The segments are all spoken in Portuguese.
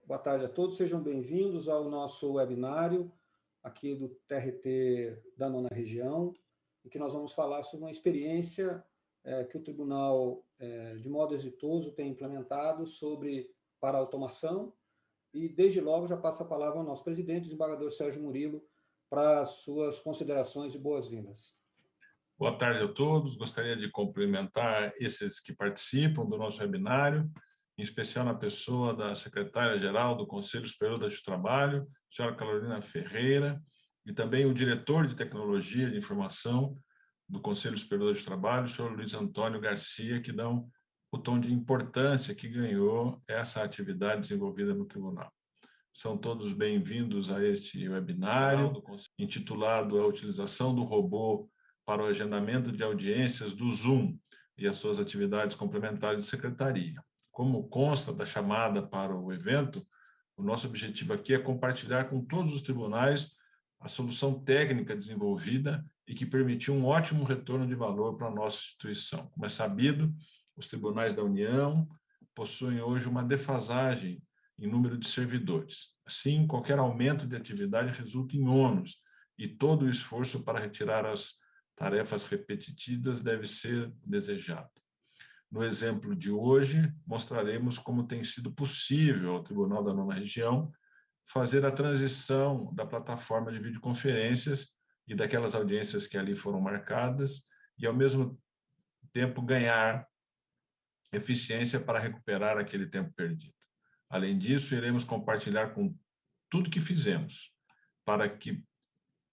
Boa tarde a todos, sejam bem-vindos ao nosso webinário aqui do TRT da 9ª Região, em que nós vamos falar sobre uma experiência que o Tribunal, de modo exitoso, tem implementado para a automação, e desde logo já passo a palavra ao nosso presidente, desembargador Sérgio Murilo, para as suas considerações e boas-vindas. Boa tarde a todos, gostaria de cumprimentar esses que participam do nosso webinário, em especial na pessoa da secretária-geral do Conselho Superior do Trabalho, senhora Carolina Ferreira, e também o diretor de Tecnologia de Informação do Conselho Superior do Trabalho, senhor Luiz Antônio Garcia, que dão o tom de importância que ganhou essa atividade desenvolvida no Tribunal. São todos bem-vindos a este webinário, intitulado A Utilização do Robô para o Agendamento de Audiências do Zoom e as suas atividades complementares de secretaria. Como consta da chamada para o evento, o nosso objetivo aqui é compartilhar com todos os tribunais a solução técnica desenvolvida e que permitiu um ótimo retorno de valor para a nossa instituição. Como é sabido, os tribunais da União possuem hoje uma defasagem em número de servidores. Assim, qualquer aumento de atividade resulta em ônus e todo o esforço para retirar as tarefas repetitivas deve ser desejado. No exemplo de hoje, mostraremos como tem sido possível ao Tribunal da 9ª Região fazer a transição da plataforma de videoconferências e daquelas audiências que ali foram marcadas e, ao mesmo tempo, ganhar eficiência para recuperar aquele tempo perdido. Além disso, iremos compartilhar com tudo que fizemos para que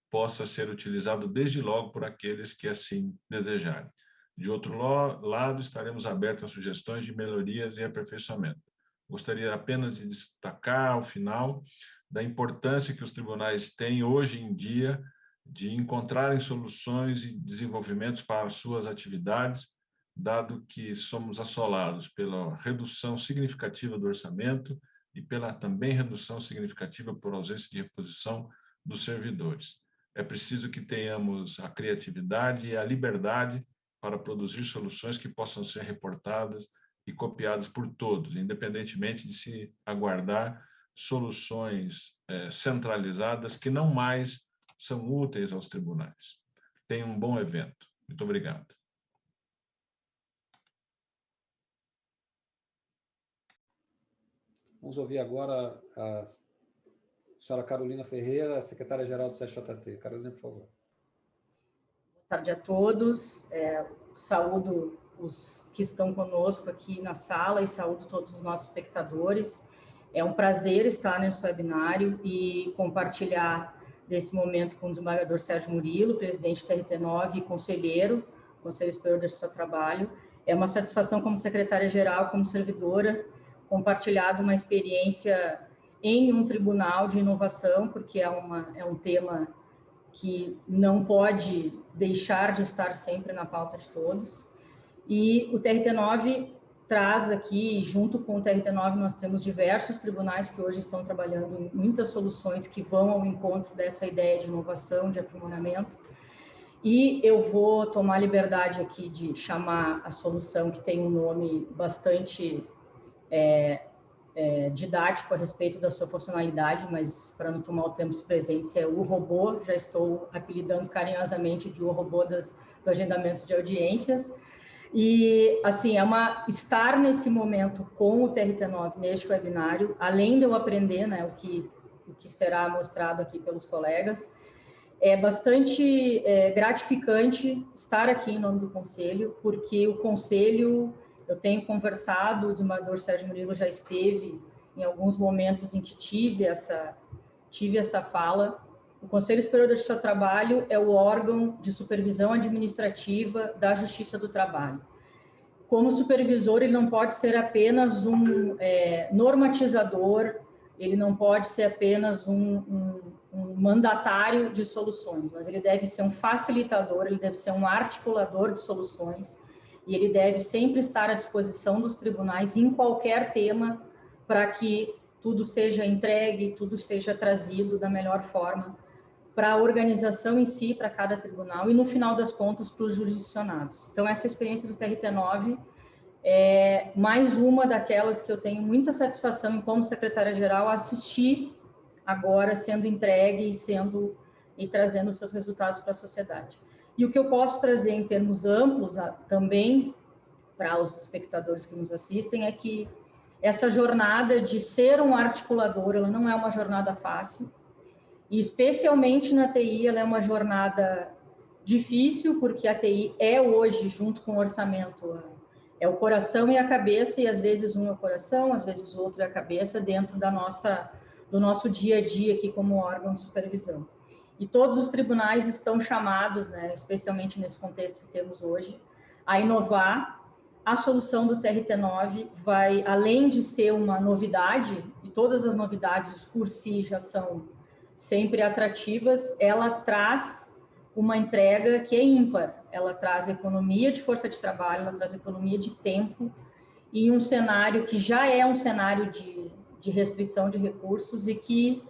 possa ser utilizado desde logo por aqueles que assim desejarem. De outro lado, estaremos abertos a sugestões de melhorias e aperfeiçoamento. Gostaria apenas de destacar, ao final, da importância que os tribunais têm hoje em dia de encontrarem soluções e desenvolvimentos para as suas atividades, dado que somos assolados pela redução significativa do orçamento e pela também redução significativa por ausência de reposição dos servidores. É preciso que tenhamos a criatividade e a liberdade para produzir soluções que possam ser reportadas e copiadas por todos, independentemente de se aguardar soluções centralizadas que não mais são úteis aos tribunais. Tenha um bom evento. Muito obrigado. Vamos ouvir agora a senhora Carolina Ferreira, secretária-geral do CSJT. Carolina, por favor. Boa tarde a todos. Saúdo os que estão conosco aqui na sala e saúdo todos os nossos espectadores. É um prazer estar nesse webinário e compartilhar desse momento com o desembargador Sérgio Murilo, presidente do TRT9 e conselheiro, Conselho Superior do Trabalho. É uma satisfação como secretária-geral, como servidora, compartilhar uma experiência em um tribunal de inovação, porque é um tema que não pode deixar de estar sempre na pauta de todos. E o TRT9 traz aqui, junto com o TRT9, nós temos diversos tribunais que hoje estão trabalhando em muitas soluções que vão ao encontro dessa ideia de inovação, de aprimoramento. E eu vou tomar liberdade aqui de chamar a solução que tem um nome bastante didático a respeito da sua funcionalidade, mas para não tomar o tempo presente, é o robô, já estou apelidando carinhosamente de o robô do agendamento de audiências. E, assim, estar nesse momento com o TRT9, neste webinário, além de eu aprender, né, o que será mostrado aqui pelos colegas, é bastante gratificante estar aqui em nome do Conselho, porque o Conselho... Eu tenho conversado, o desembargador Sérgio Murilo já esteve em alguns momentos em que tive essa fala. O Conselho Superior da Justiça do Trabalho é o órgão de supervisão administrativa da Justiça do Trabalho. Como supervisor, ele não pode ser apenas um normatizador, ele não pode ser apenas um mandatário de soluções, mas ele deve ser um facilitador, ele deve ser um articulador de soluções, e ele deve sempre estar à disposição dos tribunais em qualquer tema para que tudo seja entregue, tudo seja trazido da melhor forma para a organização em si, para cada tribunal e, no final das contas, para os jurisdicionados. Então, essa experiência do TRT9 é mais uma daquelas que eu tenho muita satisfação em, como secretária-geral, assistir agora sendo entregue e trazendo seus resultados para a sociedade. E o que eu posso trazer em termos amplos também para os espectadores que nos assistem é que essa jornada de ser um articulador, ela não é uma jornada fácil, e especialmente na TI, ela é uma jornada difícil, porque a TI é hoje, junto com o orçamento, é o coração e a cabeça, e às vezes um é o coração, às vezes o outro é a cabeça, dentro do nosso dia a dia aqui como órgão de supervisão. E todos os tribunais estão chamados, né, especialmente nesse contexto que temos hoje, a inovar. A solução do TRT9 vai, além de ser uma novidade, e todas as novidades por si já são sempre atrativas, ela traz uma entrega que é ímpar. Ela traz economia de força de trabalho, ela traz economia de tempo, e um cenário que já é um cenário de restrição de recursos e que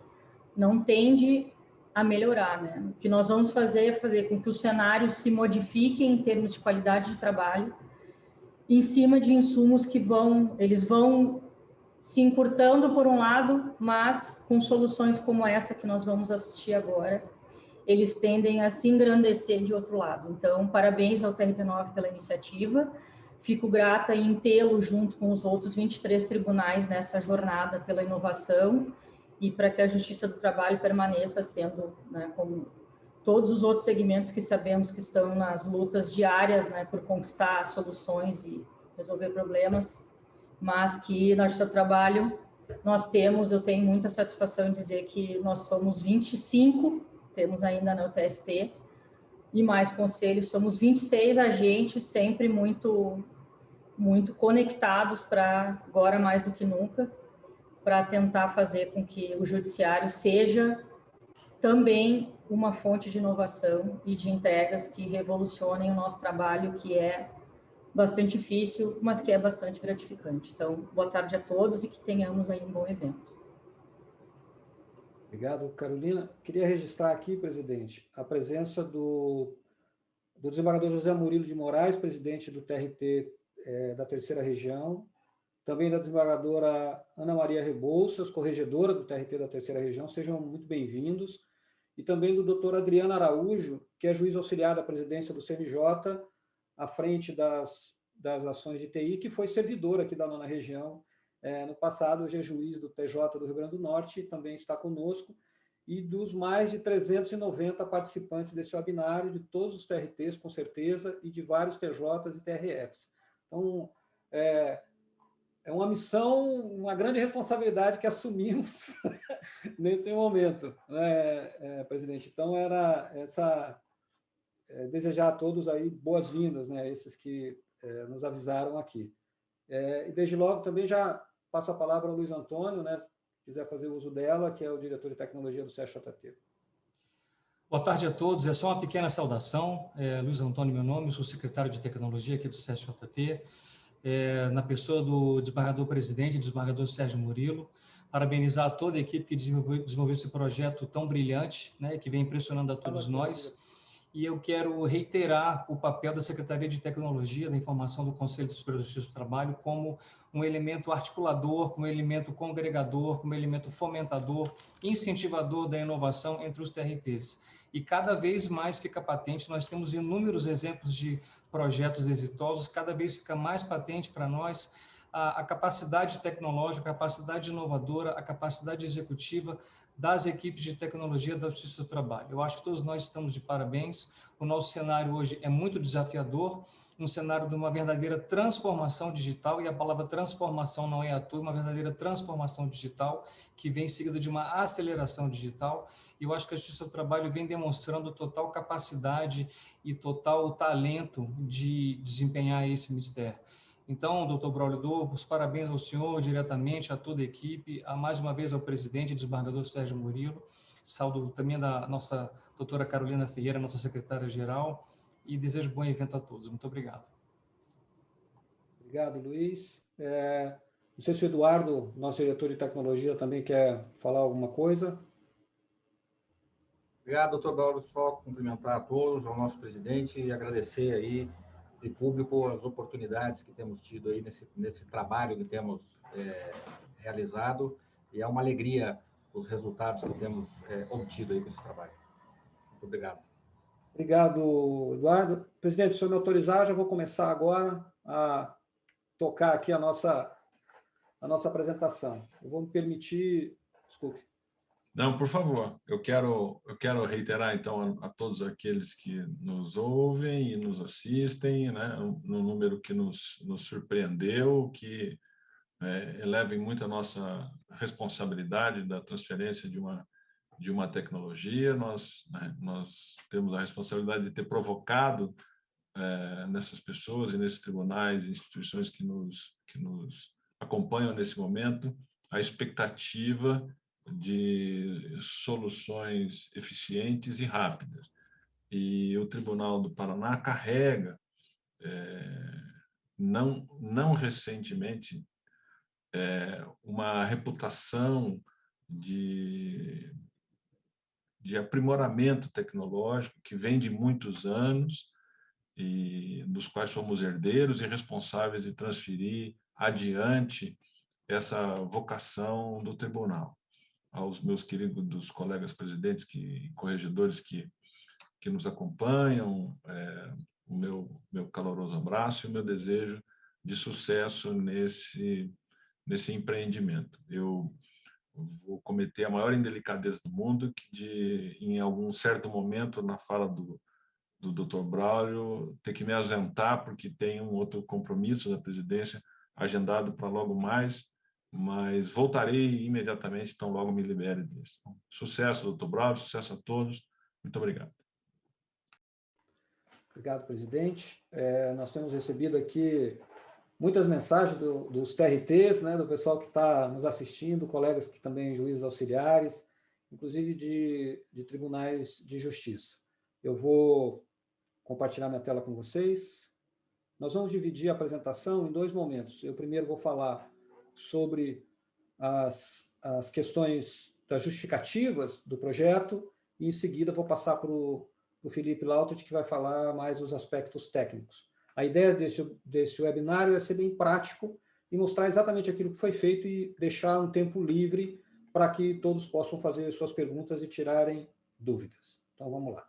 não tende a melhorar, né? O que nós vamos fazer é fazer com que os cenários se modifiquem em termos de qualidade de trabalho, em cima de insumos que eles vão se encurtando por um lado, mas com soluções como essa que nós vamos assistir agora, eles tendem a se engrandecer de outro lado. Então, parabéns ao TRT9 pela iniciativa. Fico grata em tê-lo junto com os outros 23 tribunais nessa jornada pela inovação e para que a Justiça do Trabalho permaneça sendo, né, como todos os outros segmentos que sabemos que estão nas lutas diárias, né, por conquistar soluções e resolver problemas, mas que na Justiça do Trabalho eu tenho muita satisfação em dizer que nós somos 25, temos ainda na UTST, e mais conselhos, somos 26 agentes, sempre muito conectados para, agora mais do que nunca, para tentar fazer com que o judiciário seja também uma fonte de inovação e de entregas que revolucionem o nosso trabalho, que é bastante difícil, mas que é bastante gratificante. Então, boa tarde a todos e que tenhamos aí um bom evento. Obrigado, Carolina. Queria registrar aqui, presidente, a presença do desembargador José Murilo de Moraes, presidente do TRT da Terceira Região, também da desembargadora Ana Maria Rebouças, corregedora do TRT da Terceira Região, sejam muito bem-vindos, e também do doutor Adriano Araújo, que é juiz auxiliar da presidência do CNJ, à frente das ações de TI, que foi servidor aqui da 9ª Região. No passado, hoje é juiz do TJ do Rio Grande do Norte, também está conosco, e dos mais de 390 participantes desse webinário, de todos os TRTs, com certeza, e de vários TJs e TRFs. Então, é uma missão, uma grande responsabilidade que assumimos nesse momento, né, presidente? Então, era desejar a todos aí boas-vindas, né, esses que nos avisaram aqui. E desde logo também já passo a palavra ao Luiz Antônio, né, se quiser fazer uso dela, que é o diretor de tecnologia do CSJT. Boa tarde a todos, é só uma pequena saudação. Luiz Antônio, meu nome, sou secretário de tecnologia aqui do CSJT, na pessoa do desembargador-presidente, desembargador Sérgio Murilo, parabenizar toda a equipe que desenvolveu esse projeto tão brilhante, né, que vem impressionando a todos nós. E eu quero reiterar o papel da Secretaria de Tecnologia da Informação do Conselho Superior de Justiça do Trabalho como um elemento articulador, como um elemento congregador, como um elemento fomentador, incentivador da inovação entre os TRTs. E cada vez mais fica patente, nós temos inúmeros exemplos de projetos exitosos, cada vez fica mais patente para nós a capacidade tecnológica, a capacidade inovadora, a capacidade executiva das equipes de tecnologia da Justiça do Trabalho. Eu acho que todos nós estamos de parabéns. O nosso cenário hoje é muito desafiador, um cenário de uma verdadeira transformação digital, e a palavra transformação não é à toa, uma verdadeira transformação digital que vem seguida de uma aceleração digital. E eu acho que a Justiça do Trabalho vem demonstrando total capacidade e total talento de desempenhar esse mistério. Então, doutor Braulio, dou os parabéns ao senhor, diretamente a toda a equipe, mais uma vez ao presidente, desembargador Sérgio Murilo, saúdo também da nossa doutora Carolina Ferreira, nossa secretária-geral, e desejo bom evento a todos. Muito obrigado. Obrigado, Luiz. Não sei se o Eduardo, nosso diretor de tecnologia, também quer falar alguma coisa. Obrigado, doutor Braulio. Só cumprimentar a todos, ao nosso presidente, e agradecer aí de público as oportunidades que temos tido aí nesse trabalho que temos realizado, e é uma alegria os resultados que temos obtido aí com esse trabalho. Muito obrigado. Obrigado, Eduardo. Presidente, se o senhor me autorizar, já vou começar agora a tocar aqui a nossa apresentação. Eu vou me permitir... Desculpe. Não, por favor. Eu quero reiterar, então, a todos aqueles que nos ouvem e nos assistem, né, no número que nos surpreendeu, que elevem muito a nossa responsabilidade da transferência de uma tecnologia. Nós temos a responsabilidade de ter provocado nessas pessoas e nesses tribunais e instituições que nos acompanham nesse momento a expectativa de soluções eficientes e rápidas. E o Tribunal do Paraná carrega, não recentemente, uma reputação de aprimoramento tecnológico que vem de muitos anos e dos quais somos herdeiros e responsáveis de transferir adiante essa vocação do tribunal. Aos meus queridos colegas presidentes e corregedores que nos acompanham, o meu caloroso abraço e o meu desejo de sucesso nesse empreendimento. Eu vou cometer a maior indelicadeza do mundo de, em algum certo momento, na fala do Dr. Braulio, ter que me ausentar porque tem um outro compromisso da presidência agendado para logo mais, mas voltarei imediatamente, então logo me libere disso. Então, sucesso, Dr. Braulio, sucesso a todos. Muito obrigado. Obrigado, presidente. Nós temos recebido aqui muitas mensagens dos TRTs, né, do pessoal que está nos assistindo, colegas que também juízes auxiliares, inclusive de tribunais de justiça. Eu vou compartilhar minha tela com vocês. Nós vamos dividir a apresentação em dois momentos. Eu primeiro vou falar sobre as questões das justificativas do projeto e, em seguida, vou passar para o Felipe Lautet, que vai falar mais dos aspectos técnicos. A ideia desse webinário é ser bem prático e mostrar exatamente aquilo que foi feito e deixar um tempo livre para que todos possam fazer suas perguntas e tirarem dúvidas. Então, vamos lá.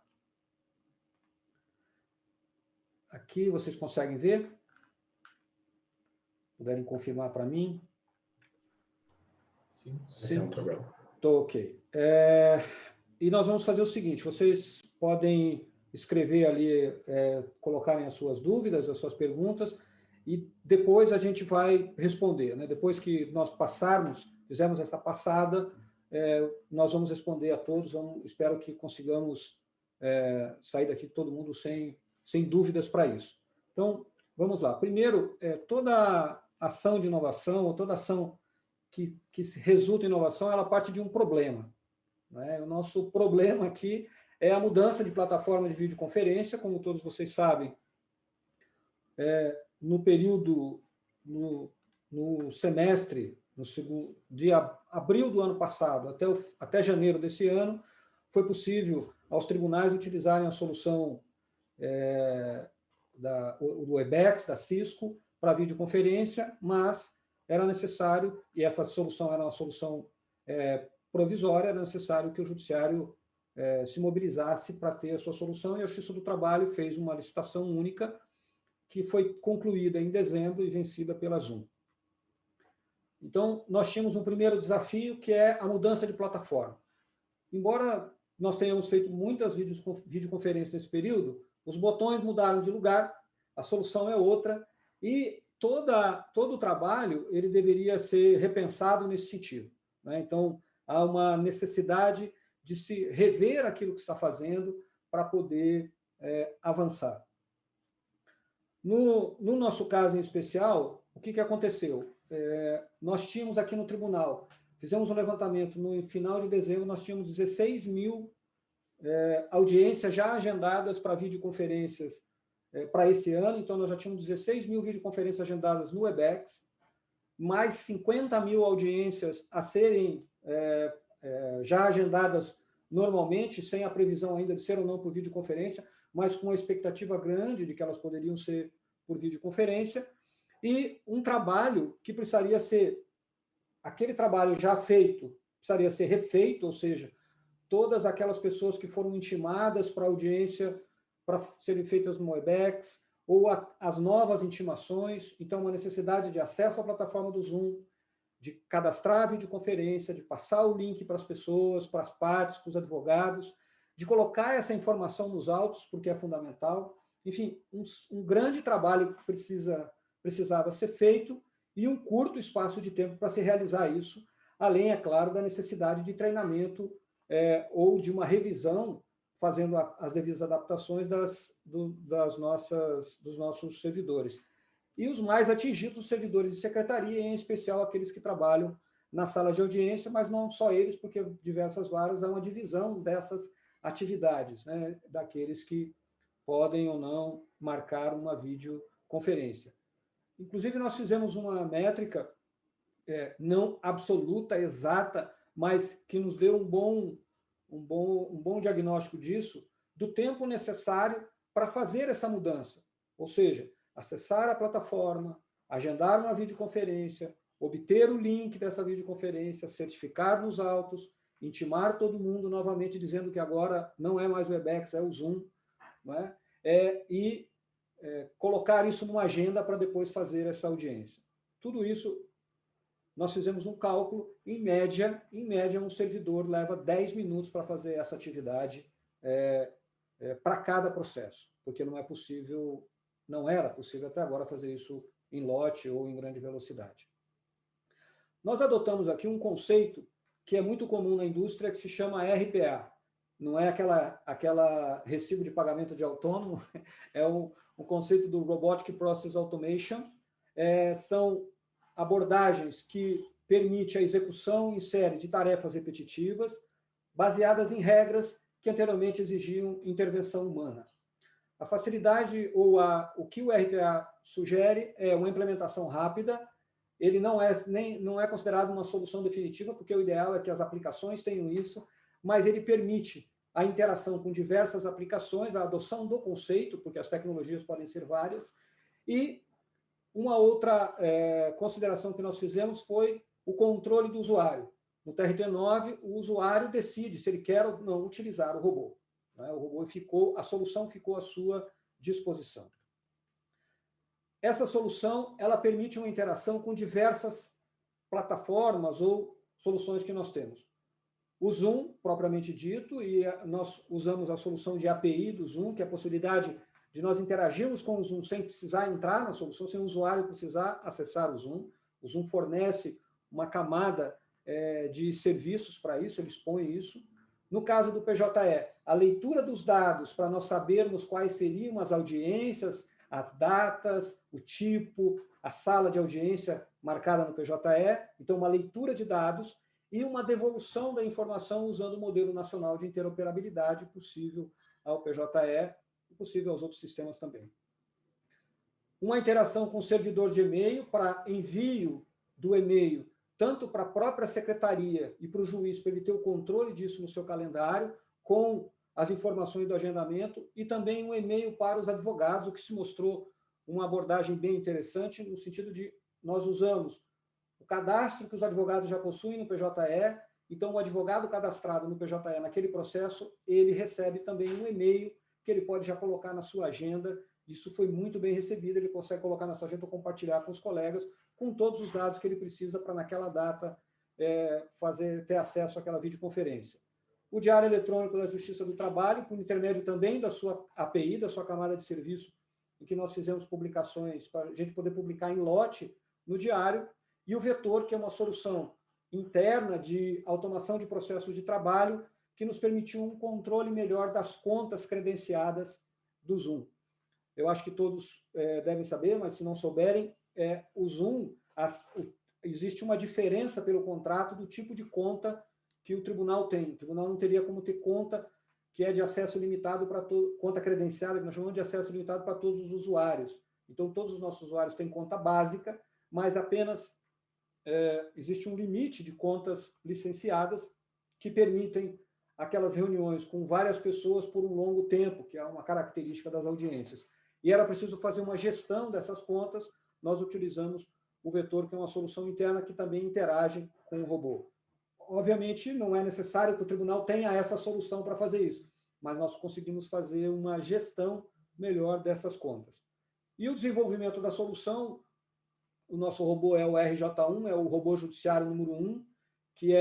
Aqui vocês conseguem ver? Puderem confirmar para mim? Sim. Estou ok. E nós vamos fazer o seguinte, vocês podem escrever ali, colocarem as suas dúvidas, as suas perguntas, e depois a gente vai responder, né? Depois que nós fizermos essa passada, nós vamos responder a todos, espero que consigamos sair daqui todo mundo sem dúvidas para isso. Então, vamos lá. Primeiro, toda ação de inovação, ou toda ação que resulta em inovação, ela parte de um problema, né? O nosso problema aqui é a mudança de plataforma de videoconferência, como todos vocês sabem. No período, no semestre, de abril do ano passado até janeiro desse ano, foi possível aos tribunais utilizarem a solução do Webex, da Cisco, para videoconferência, mas era necessário, e essa solução era uma solução provisória, era necessário que o judiciário se mobilizasse para ter a sua solução, e a Justiça do Trabalho fez uma licitação única, que foi concluída em dezembro e vencida pela Zoom. Então, nós tínhamos um primeiro desafio, que é a mudança de plataforma. Embora nós tenhamos feito muitas videoconferências nesse período, os botões mudaram de lugar, a solução é outra, e todo o trabalho ele deveria ser repensado nesse sentido, né? Então, há uma necessidade de se rever aquilo que está fazendo para poder avançar. No nosso caso em especial, o que aconteceu? Nós tínhamos aqui no tribunal, fizemos um levantamento no final de dezembro, nós tínhamos 16 mil audiências já agendadas para videoconferências para esse ano, então nós já tínhamos 16 mil videoconferências agendadas no Webex, mais 50 mil audiências a serem já agendadas normalmente, sem a previsão ainda de ser ou não por videoconferência, mas com a expectativa grande de que elas poderiam ser por videoconferência, e um trabalho que precisaria ser, aquele trabalho já feito, precisaria ser refeito, ou seja, todas aquelas pessoas que foram intimadas para a audiência para serem feitas no Webex, ou as novas intimações, então uma necessidade de acesso à plataforma do Zoom, de cadastrar a videoconferência, de passar o link para as pessoas, para as partes, para os advogados, de colocar essa informação nos autos, porque é fundamental. Enfim, um grande trabalho que precisava ser feito e um curto espaço de tempo para se realizar isso, além, é claro, da necessidade de treinamento ou de uma revisão, fazendo as devidas adaptações dos nossos servidores. E os mais atingidos, os servidores de secretaria, em especial aqueles que trabalham na sala de audiência, mas não só eles, porque diversas varas há uma divisão dessas atividades, né, daqueles que podem ou não marcar uma videoconferência. Inclusive, nós fizemos uma métrica não absoluta, exata, mas que nos deu um bom diagnóstico disso, do tempo necessário para fazer essa mudança. Ou seja, acessar a plataforma, agendar uma videoconferência, obter o link dessa videoconferência, certificar nos autos, intimar todo mundo novamente dizendo que agora não é mais o Webex, é o Zoom, não é? E colocar isso numa agenda para depois fazer essa audiência. Tudo isso, nós fizemos um cálculo, em média, um servidor leva 10 minutos para fazer essa atividade para cada processo, porque não era possível até agora fazer isso em lote ou em grande velocidade. Nós adotamos aqui um conceito que é muito comum na indústria, que se chama RPA. Não é aquela recibo de pagamento de autônomo, é o conceito do Robotic Process Automation. São abordagens que permitem a execução em série de tarefas repetitivas, baseadas em regras que anteriormente exigiam intervenção humana. A facilidade ou o que o RPA sugere é uma implementação rápida. Ele não é considerado uma solução definitiva, porque o ideal é que as aplicações tenham isso, mas ele permite a interação com diversas aplicações, a adoção do conceito, porque as tecnologias podem ser várias. E uma outra consideração que nós fizemos foi o controle do usuário. No TRT9, o usuário decide se ele quer ou não utilizar o robô. A solução ficou à sua disposição. Essa solução, ela permite uma interação com diversas plataformas ou soluções que nós temos. O Zoom, propriamente dito, e nós usamos a solução de API do Zoom, que é a possibilidade de nós interagirmos com o Zoom sem precisar entrar na solução, sem o usuário precisar acessar o Zoom. O Zoom fornece uma camada de serviços para isso, ele expõe isso. No caso do PJE, a leitura dos dados para nós sabermos quais seriam as audiências, as datas, o tipo, a sala de audiência marcada no PJE. Então, uma leitura de dados e uma devolução da informação usando o modelo nacional de interoperabilidade possível ao PJE e possível aos outros sistemas também. Uma interação com o servidor de e-mail para envio do e-mail tanto para a própria secretaria e para o juiz, para ele ter o controle disso no seu calendário, com as informações do agendamento, e também um e-mail para os advogados, o que se mostrou uma abordagem bem interessante, no sentido de nós usamos o cadastro que os advogados já possuem no PJE, então o advogado cadastrado no PJE naquele processo, ele recebe também um e-mail que ele pode já colocar na sua agenda. Isso foi muito bem recebido, ele consegue colocar na sua agenda ou compartilhar com os colegas, com todos os dados que ele precisa para naquela data ter acesso àquela videoconferência. O Diário Eletrônico da Justiça do Trabalho, por intermédio também da sua API, da sua camada de serviço, em que nós fizemos publicações para a gente poder publicar em lote no diário, e o Vetor, que é uma solução interna de automação de processos de trabalho, que nos permitiu um controle melhor das contas credenciadas do Zoom. Eu acho que todos devem saber, mas se não souberem, o Zoom, existe uma diferença pelo contrato do tipo de conta que o tribunal tem. O tribunal não teria como ter conta que é de acesso limitado para conta credenciada, que nós chamamos de acesso limitado para todos os usuários. Então, todos os nossos usuários têm conta básica, mas apenas existe um limite de contas licenciadas que permitem aquelas reuniões com várias pessoas por um longo tempo, que é uma característica das audiências. e era preciso fazer uma gestão dessas contas, nós utilizamos o Vetor, que é uma solução interna que também interage com o robô. Obviamente, não é necessário que o tribunal tenha essa solução para fazer isso, mas nós conseguimos fazer uma gestão melhor dessas contas. E o desenvolvimento da solução, o nosso robô é o RJ1, é o robô judiciário número 1, que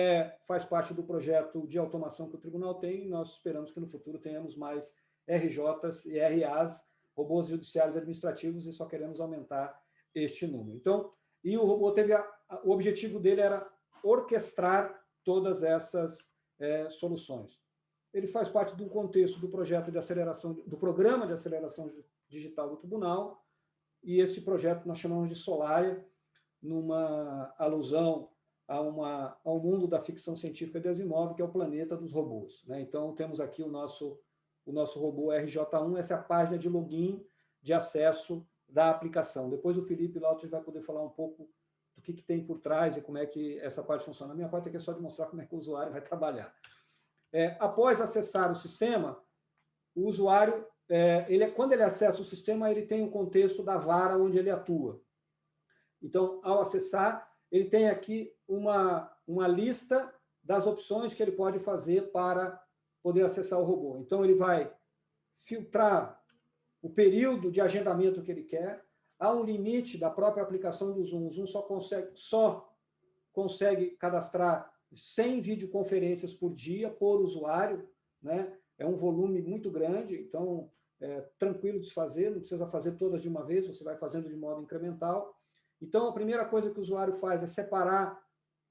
faz parte do projeto de automação que o tribunal tem, e nós esperamos que no futuro tenhamos mais RJs e RAs, robôs judiciários administrativos, e só queremos aumentar este número. Então, e o robô o objetivo dele era orquestrar todas essas soluções. Ele faz parte do contexto do projeto de aceleração, do programa de aceleração digital do tribunal, e esse projeto nós chamamos de Solária, numa alusão ao mundo da ficção científica de Asimov, que é o planeta dos robôs, né? Então, temos aqui o nosso robô RJ1, essa é a página de login, de acesso da aplicação. Depois o Felipe Lauter vai poder falar um pouco do que tem por trás e como é que essa parte funciona. A minha parte aqui é só de mostrar como é que o usuário vai trabalhar. Após acessar o sistema, o usuário, quando ele acessa o sistema, ele tem o contexto da vara onde ele atua. Então, ao acessar, ele tem aqui uma lista das opções que ele pode fazer para poder acessar o robô. Então, ele vai filtrar o período de agendamento que ele quer. Há um limite da própria aplicação do Zoom. O Zoom só consegue cadastrar 100 videoconferências por dia, por usuário, né? É um volume muito grande, então é tranquilo de se fazer, não precisa fazer todas de uma vez, você vai fazendo de modo incremental. Então, a primeira coisa que o usuário faz é separar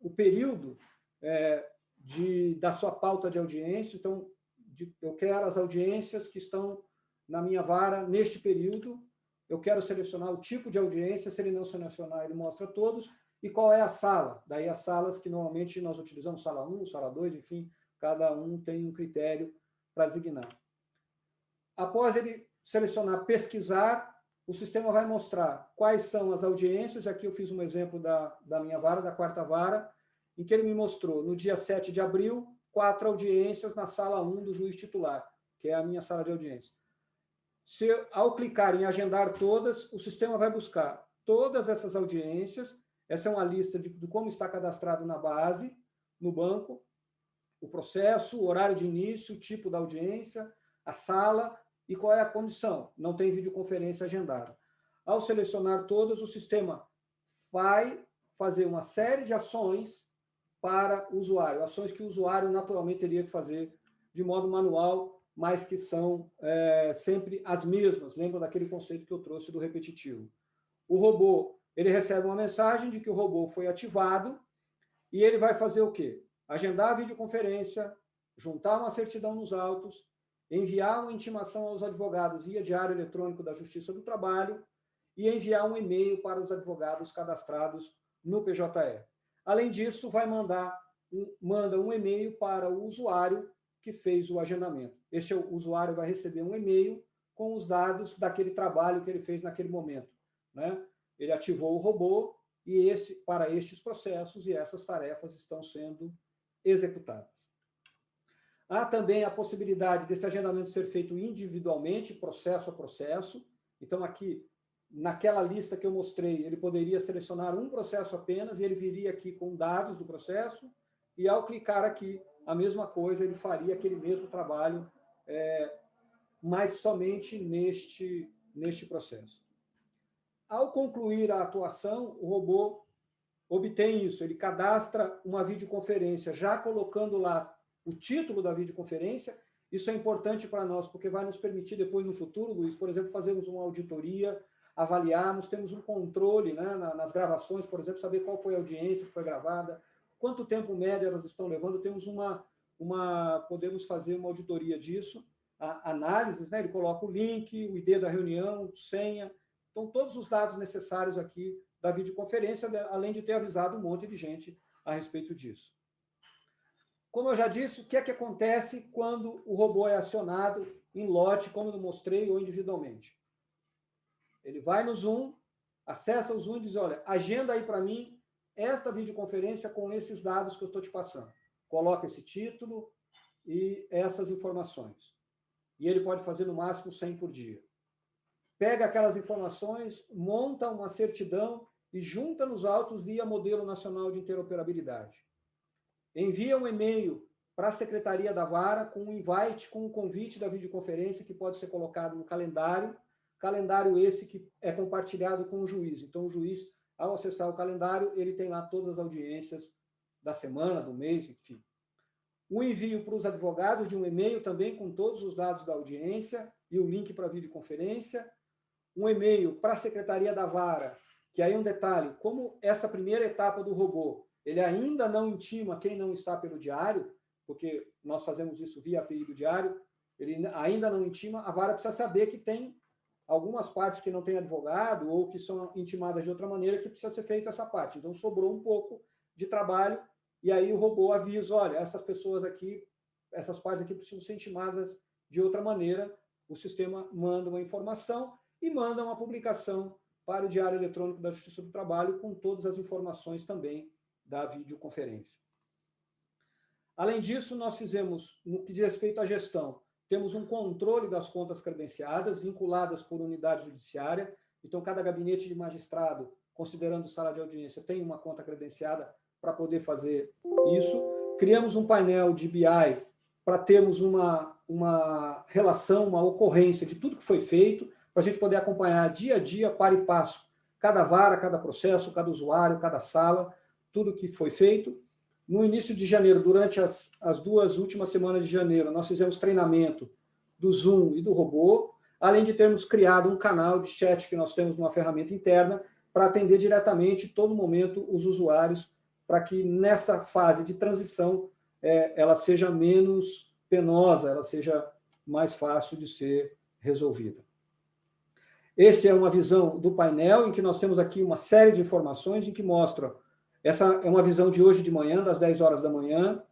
o período da sua pauta de audiência. Então, eu quero as audiências que estão na minha vara neste período, eu quero selecionar o tipo de audiência, se ele não selecionar, ele mostra todos, e qual é a sala. Daí as salas que normalmente nós utilizamos, sala 1, sala 2, enfim, cada um tem um critério para designar. Após ele selecionar pesquisar, o sistema vai mostrar quais são as audiências. Aqui eu fiz um exemplo da minha vara, da quarta vara, em que ele me mostrou, no dia 7 de abril, 4 audiências na sala 1 do juiz titular, que é a minha sala de audiência. Ao clicar em agendar todas, o sistema vai buscar todas essas audiências. Essa é uma lista de como está cadastrado na base, no banco, o processo, o horário de início, o tipo da audiência, a sala e qual é a condição. Não tem videoconferência agendada. Ao selecionar todas, o sistema vai fazer uma série de ações para o usuário, ações que o usuário naturalmente teria que fazer de modo manual, mas que são sempre as mesmas. Lembra daquele conceito que eu trouxe do repetitivo. O robô, ele recebe uma mensagem de que o robô foi ativado e ele vai fazer o quê? Agendar a videoconferência, juntar uma certidão nos autos, enviar uma intimação aos advogados via diário eletrônico da Justiça do Trabalho e enviar um e-mail para os advogados cadastrados no PJE. Além disso, manda um e-mail para o usuário que fez o agendamento. Este usuário vai receber um e-mail com os dados daquele trabalho que ele fez naquele momento, né? Ele ativou o robô e para estes processos e essas tarefas estão sendo executadas. Há também a possibilidade desse agendamento ser feito individualmente, processo a processo. Então, aqui, naquela lista que eu mostrei, ele poderia selecionar um processo apenas e ele viria aqui com dados do processo e, ao clicar aqui, a mesma coisa, ele faria aquele mesmo trabalho, mas somente neste processo. Ao concluir a atuação, o robô obtém isso, ele cadastra uma videoconferência, já colocando lá o título da videoconferência. Isso é importante para nós, porque vai nos permitir depois, no futuro, Luiz, por exemplo, fazermos uma auditoria, avaliarmos, temos um controle, né, nas gravações, por exemplo, saber qual foi a audiência que foi gravada, quanto tempo médio elas estão levando, temos podemos fazer uma auditoria disso, análises, né, ele coloca o link, o ID da reunião, senha, então todos os dados necessários aqui da videoconferência, além de ter avisado um monte de gente a respeito disso. Como eu já disse, o que é que acontece quando o robô é acionado em lote, como eu mostrei, ou individualmente? Ele vai no Zoom, acessa o Zoom e diz, olha, agenda aí para mim esta videoconferência com esses dados que eu estou te passando. Coloca esse título e essas informações. E ele pode fazer no máximo 100 por dia. pega aquelas informações, monta uma certidão e junta nos autos via Modelo Nacional de Interoperabilidade. Envia um e-mail para a Secretaria da Vara com um invite, com um convite da videoconferência que pode ser colocado no calendário esse que é compartilhado com o juiz. Então, o juiz, ao acessar o calendário, ele tem lá todas as audiências da semana, do mês, enfim. O envio para os advogados de um e-mail também com todos os dados da audiência e o link para a videoconferência. Um e-mail para a Secretaria da Vara, que aí um detalhe, como essa primeira etapa do robô, ele ainda não intima quem não está pelo diário, porque nós fazemos isso via API do diário, ele ainda não intima, a Vara precisa saber que tem algumas partes que não tem advogado ou que são intimadas de outra maneira que precisa ser feita essa parte. Então, sobrou um pouco de trabalho e aí o robô avisa, olha, essas pessoas aqui, essas partes aqui precisam ser intimadas de outra maneira, o sistema manda uma informação e manda uma publicação para o Diário Eletrônico da Justiça do Trabalho com todas as informações também da videoconferência. Além disso, nós fizemos, no que diz respeito à gestão, temos um controle das contas credenciadas, vinculadas por unidade judiciária. Então, cada gabinete de magistrado, considerando sala de audiência, tem uma conta credenciada para poder fazer isso. Criamos um painel de BI para termos uma relação, uma ocorrência de tudo que foi feito, para a gente poder acompanhar dia a dia, passo e passo, cada vara, cada processo, cada usuário, cada sala, tudo que foi feito. No início de janeiro, durante as 2 últimas semanas de janeiro, nós fizemos treinamento do Zoom e do robô, além de termos criado um canal de chat que nós temos numa ferramenta interna para atender diretamente, todo momento, os usuários, para que nessa fase de transição ela seja menos penosa, ela seja mais fácil de ser resolvida. Essa é uma visão do painel, em que nós temos aqui uma série de informações em que mostra. Essa é uma visão de hoje de manhã, das 10 horas da manhã,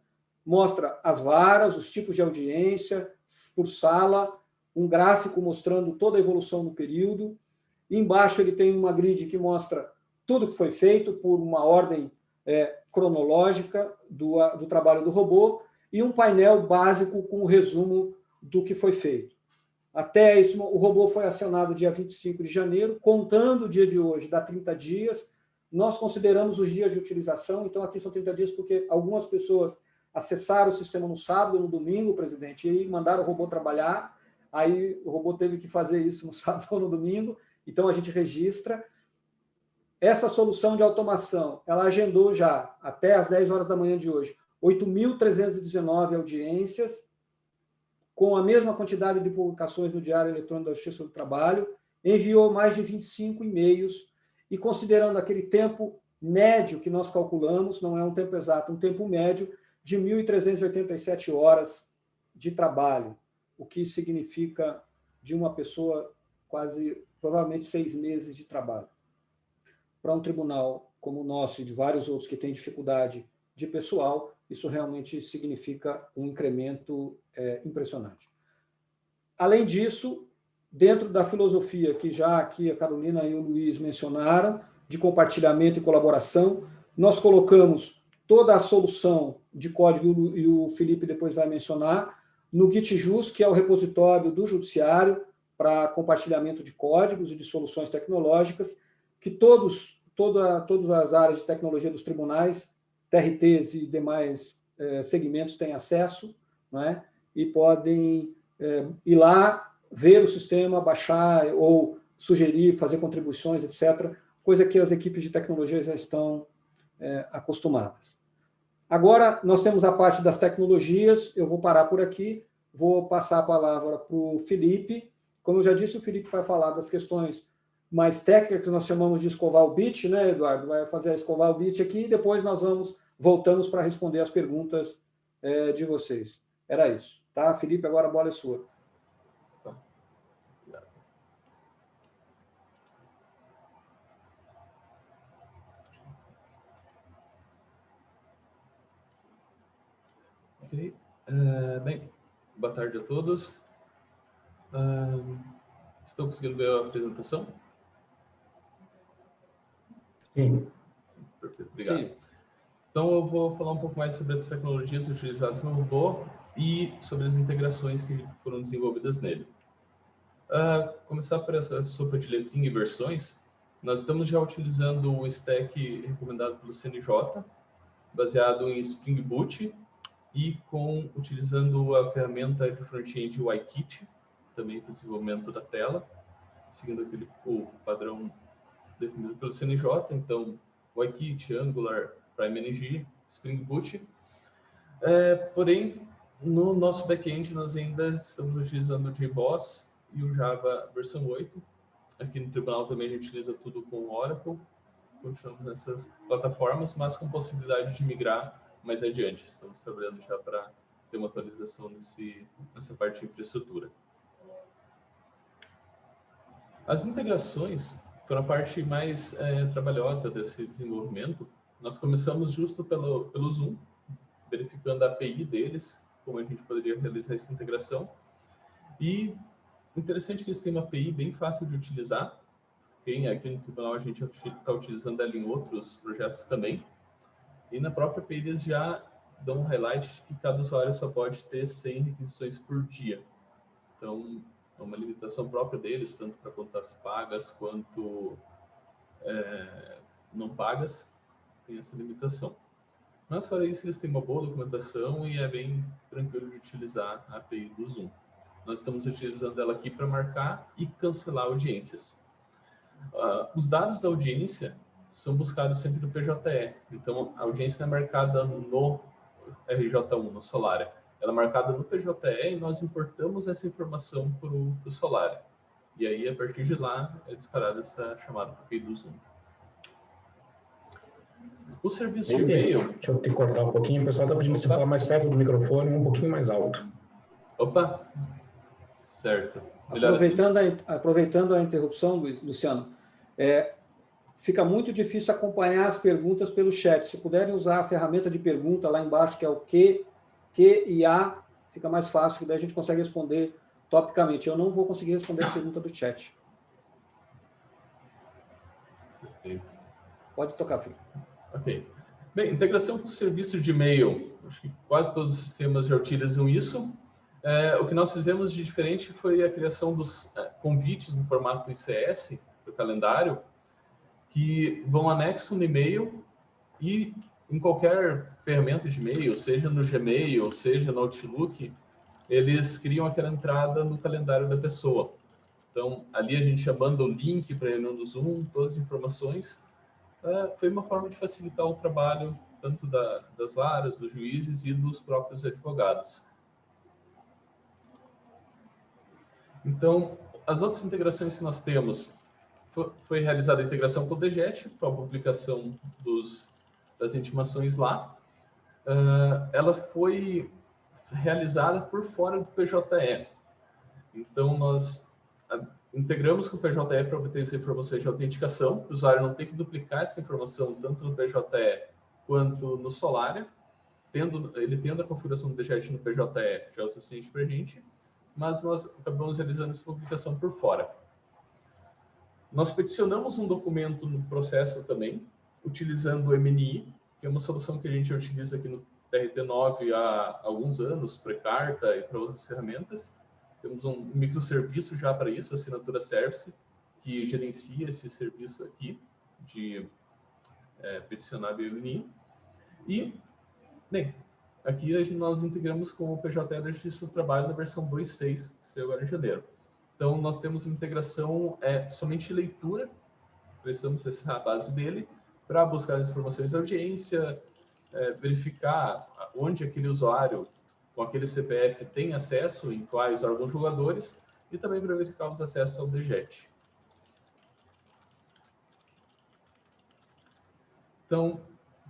mostra as varas, os tipos de audiência, por sala, um gráfico mostrando toda a evolução no período. Embaixo ele tem uma grid que mostra tudo que foi feito por uma ordem cronológica do trabalho do robô e um painel básico com o resumo do que foi feito. Até isso, o robô foi acionado dia 25 de janeiro, contando o dia de hoje, dá 30 dias. Nós consideramos os dias de utilização, então aqui são 30 dias porque algumas pessoas acessaram o sistema no sábado, no domingo, presidente, e mandaram o robô trabalhar, aí o robô teve que fazer isso no sábado ou no domingo, então a gente registra. Essa solução de automação, ela agendou já, até às 10 horas da manhã de hoje, 8.319 audiências, com a mesma quantidade de publicações no Diário Eletrônico da Justiça do Trabalho, enviou mais de 25 e-mails, e considerando aquele tempo médio que nós calculamos, não é um tempo exato, um tempo médio de 1.387 horas de trabalho, o que significa de uma pessoa quase, provavelmente, 6 meses de trabalho. Para um tribunal como o nosso e de vários outros que têm dificuldade de pessoal, isso realmente significa um incremento impressionante. Além disso, dentro da filosofia que já aqui a Carolina e o Luiz mencionaram, de compartilhamento e colaboração, nós colocamos toda a solução de código, e o Felipe depois vai mencionar, no GitJus, que é o repositório do Judiciário para compartilhamento de códigos e de soluções tecnológicas, que todas as áreas de tecnologia dos tribunais, TRTs e demais segmentos têm acesso, não é? E podem ir lá, ver o sistema, baixar ou sugerir, fazer contribuições, etc., coisa que as equipes de tecnologia já estão acostumadas. Agora, nós temos a parte das tecnologias, eu vou parar por aqui, vou passar a palavra para o Felipe. Como eu já disse, o Felipe vai falar das questões mais técnicas, que nós chamamos de escovar o bit, né, Eduardo? Vai fazer a escovar o bit aqui, e depois nós voltamos para responder as perguntas de vocês. Era isso, tá? Felipe, agora a bola é sua. Ok. Bem, boa tarde a todos. Estão conseguindo ver a apresentação? Sim. Perfeito, obrigado. Sim. Então, eu vou falar um pouco mais sobre as tecnologias utilizadas no robô e sobre as integrações que foram desenvolvidas nele. Começar por essa sopa de letrinha e versões, nós estamos já utilizando o stack recomendado pelo CNJ, baseado em Spring Boot e utilizando a ferramenta de front-end UIKit, também para o desenvolvimento da tela, seguindo o padrão definido pelo CNJ, então UIKit, Angular, PrimeNG, Spring Boot. Porém, no nosso back-end nós ainda estamos utilizando o JBoss e o Java versão 8. Aqui no tribunal também a gente utiliza tudo com o Oracle. Continuamos nessas plataformas, mas com possibilidade de migrar mais adiante. Estamos trabalhando já para ter uma atualização nessa parte de infraestrutura. As integrações foram a parte mais trabalhosa desse desenvolvimento. Nós começamos justo pelo Zoom, verificando a API deles, como a gente poderia realizar essa integração. E interessante que eles têm uma API bem fácil de utilizar. Aqui no tribunal a gente está utilizando ela em outros projetos também. E na própria API eles já dão um highlight de que cada usuário só pode ter 100 requisições por dia. Então, é uma limitação própria deles, tanto para contas pagas quanto não pagas, tem essa limitação. Mas, fora isso, eles têm uma boa documentação e é bem tranquilo de utilizar a API do Zoom. Nós estamos utilizando ela aqui para marcar e cancelar audiências. Os dados da audiência são buscados sempre no PJE. Então, a audiência não é marcada no RJ1, no Solare. Ela é marcada no PJE e nós importamos essa informação para o Solare. E aí, a partir de lá, é disparada essa chamada API do Zoom. O serviço de e-mail... Deixa eu te cortar um pouquinho. O pessoal está pedindo você falar mais perto do microfone, um pouquinho mais alto. Opa! Certo. Aproveitando a interrupção, Luciano, fica muito difícil acompanhar as perguntas pelo chat. Se puderem usar a ferramenta de pergunta lá embaixo, que é o Q e A, fica mais fácil, daí a gente consegue responder topicamente. Eu não vou conseguir responder a pergunta do chat. Perfeito. Pode tocar, filho. Ok. Bem, integração com o serviço de e-mail. Acho que quase todos os sistemas já utilizam isso. O que nós fizemos de diferente foi a criação dos convites no formato ICS, do calendário, que vão anexo no e-mail e em qualquer ferramenta de e-mail, seja no Gmail, seja no Outlook, eles criam aquela entrada no calendário da pessoa. Então, ali a gente já manda o link para a reunião do Zoom, todas as informações. Foi uma forma de facilitar o trabalho tanto das varas, dos juízes e dos próprios advogados. Então, as outras integrações que nós temos, foi realizada a integração com o DGET, para a publicação das intimações lá. Ela foi realizada por fora do PJE. Então, nós integramos com o PJE para obter essa informação de autenticação, para o usuário não ter que duplicar essa informação tanto no PJE quanto no Solare. Ele tendo a configuração do DGET no PJE já é o suficiente para a gente, mas nós acabamos realizando essa publicação por fora. Nós peticionamos um documento no processo também, utilizando o MNI, que é uma solução que a gente utiliza aqui no TRT9 há alguns anos, para carta e para outras ferramentas. Temos um microserviço já para isso, Assinatura Service, que gerencia esse serviço aqui de peticionar via MNI. E, bem, aqui nós integramos com o PJE da Justiça do Trabalho na versão 2.6, que saiu agora em janeiro. Então, nós temos uma integração somente leitura, precisamos acessar a base dele, para buscar as informações da audiência, verificar onde aquele usuário com aquele CPF tem acesso, em quais órgãos julgadores, e também para verificar os acessos ao DGET. Então,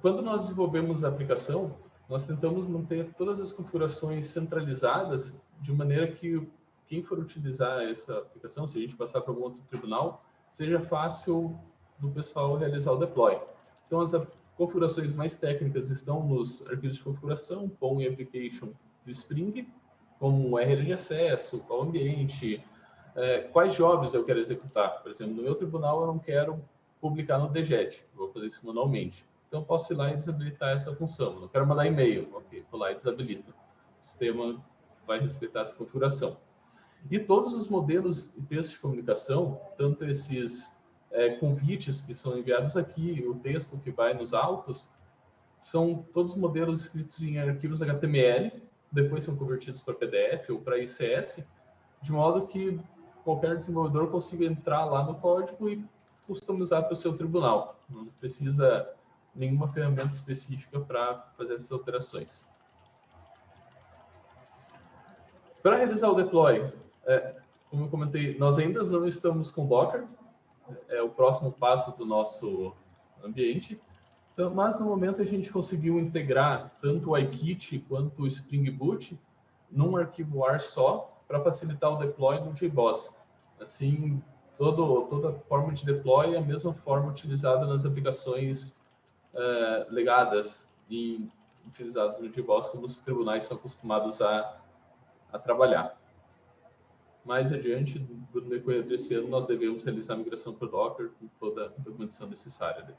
quando nós desenvolvemos a aplicação, nós tentamos manter todas as configurações centralizadas, de maneira que quem for utilizar essa aplicação, se a gente passar para algum outro tribunal, seja fácil do pessoal realizar o deploy. Então, as configurações mais técnicas estão nos arquivos de configuração, POM e Application do Spring, como o URL de acesso, qual ambiente, quais jobs eu quero executar. Por exemplo, no meu tribunal eu não quero publicar no DGET, vou fazer isso manualmente. Então, eu posso ir lá e desabilitar essa função. Não quero mandar e-mail, ok, vou lá e desabilito. O sistema vai respeitar essa configuração. E todos os modelos e textos de comunicação, tanto esses convites que são enviados aqui, o texto que vai nos autos, são todos modelos escritos em arquivos HTML, depois são convertidos para PDF ou para ICS, de modo que qualquer desenvolvedor consiga entrar lá no código e customizar para o seu tribunal. Não precisa nenhuma ferramenta específica para fazer essas alterações. Para realizar o deploy, como eu comentei, nós ainda não estamos com Docker, é o próximo passo do nosso ambiente, então, mas no momento a gente conseguiu integrar tanto o iKit quanto o Spring Boot num arquivo WAR só, para facilitar o deploy no JBoss. Assim, toda forma de deploy é a mesma forma utilizada nas aplicações legadas e utilizadas no JBoss, como os tribunais são acostumados a trabalhar. Mais adiante, no decorrer desse ano, nós devemos realizar a migração para o Docker com toda a documentação necessária.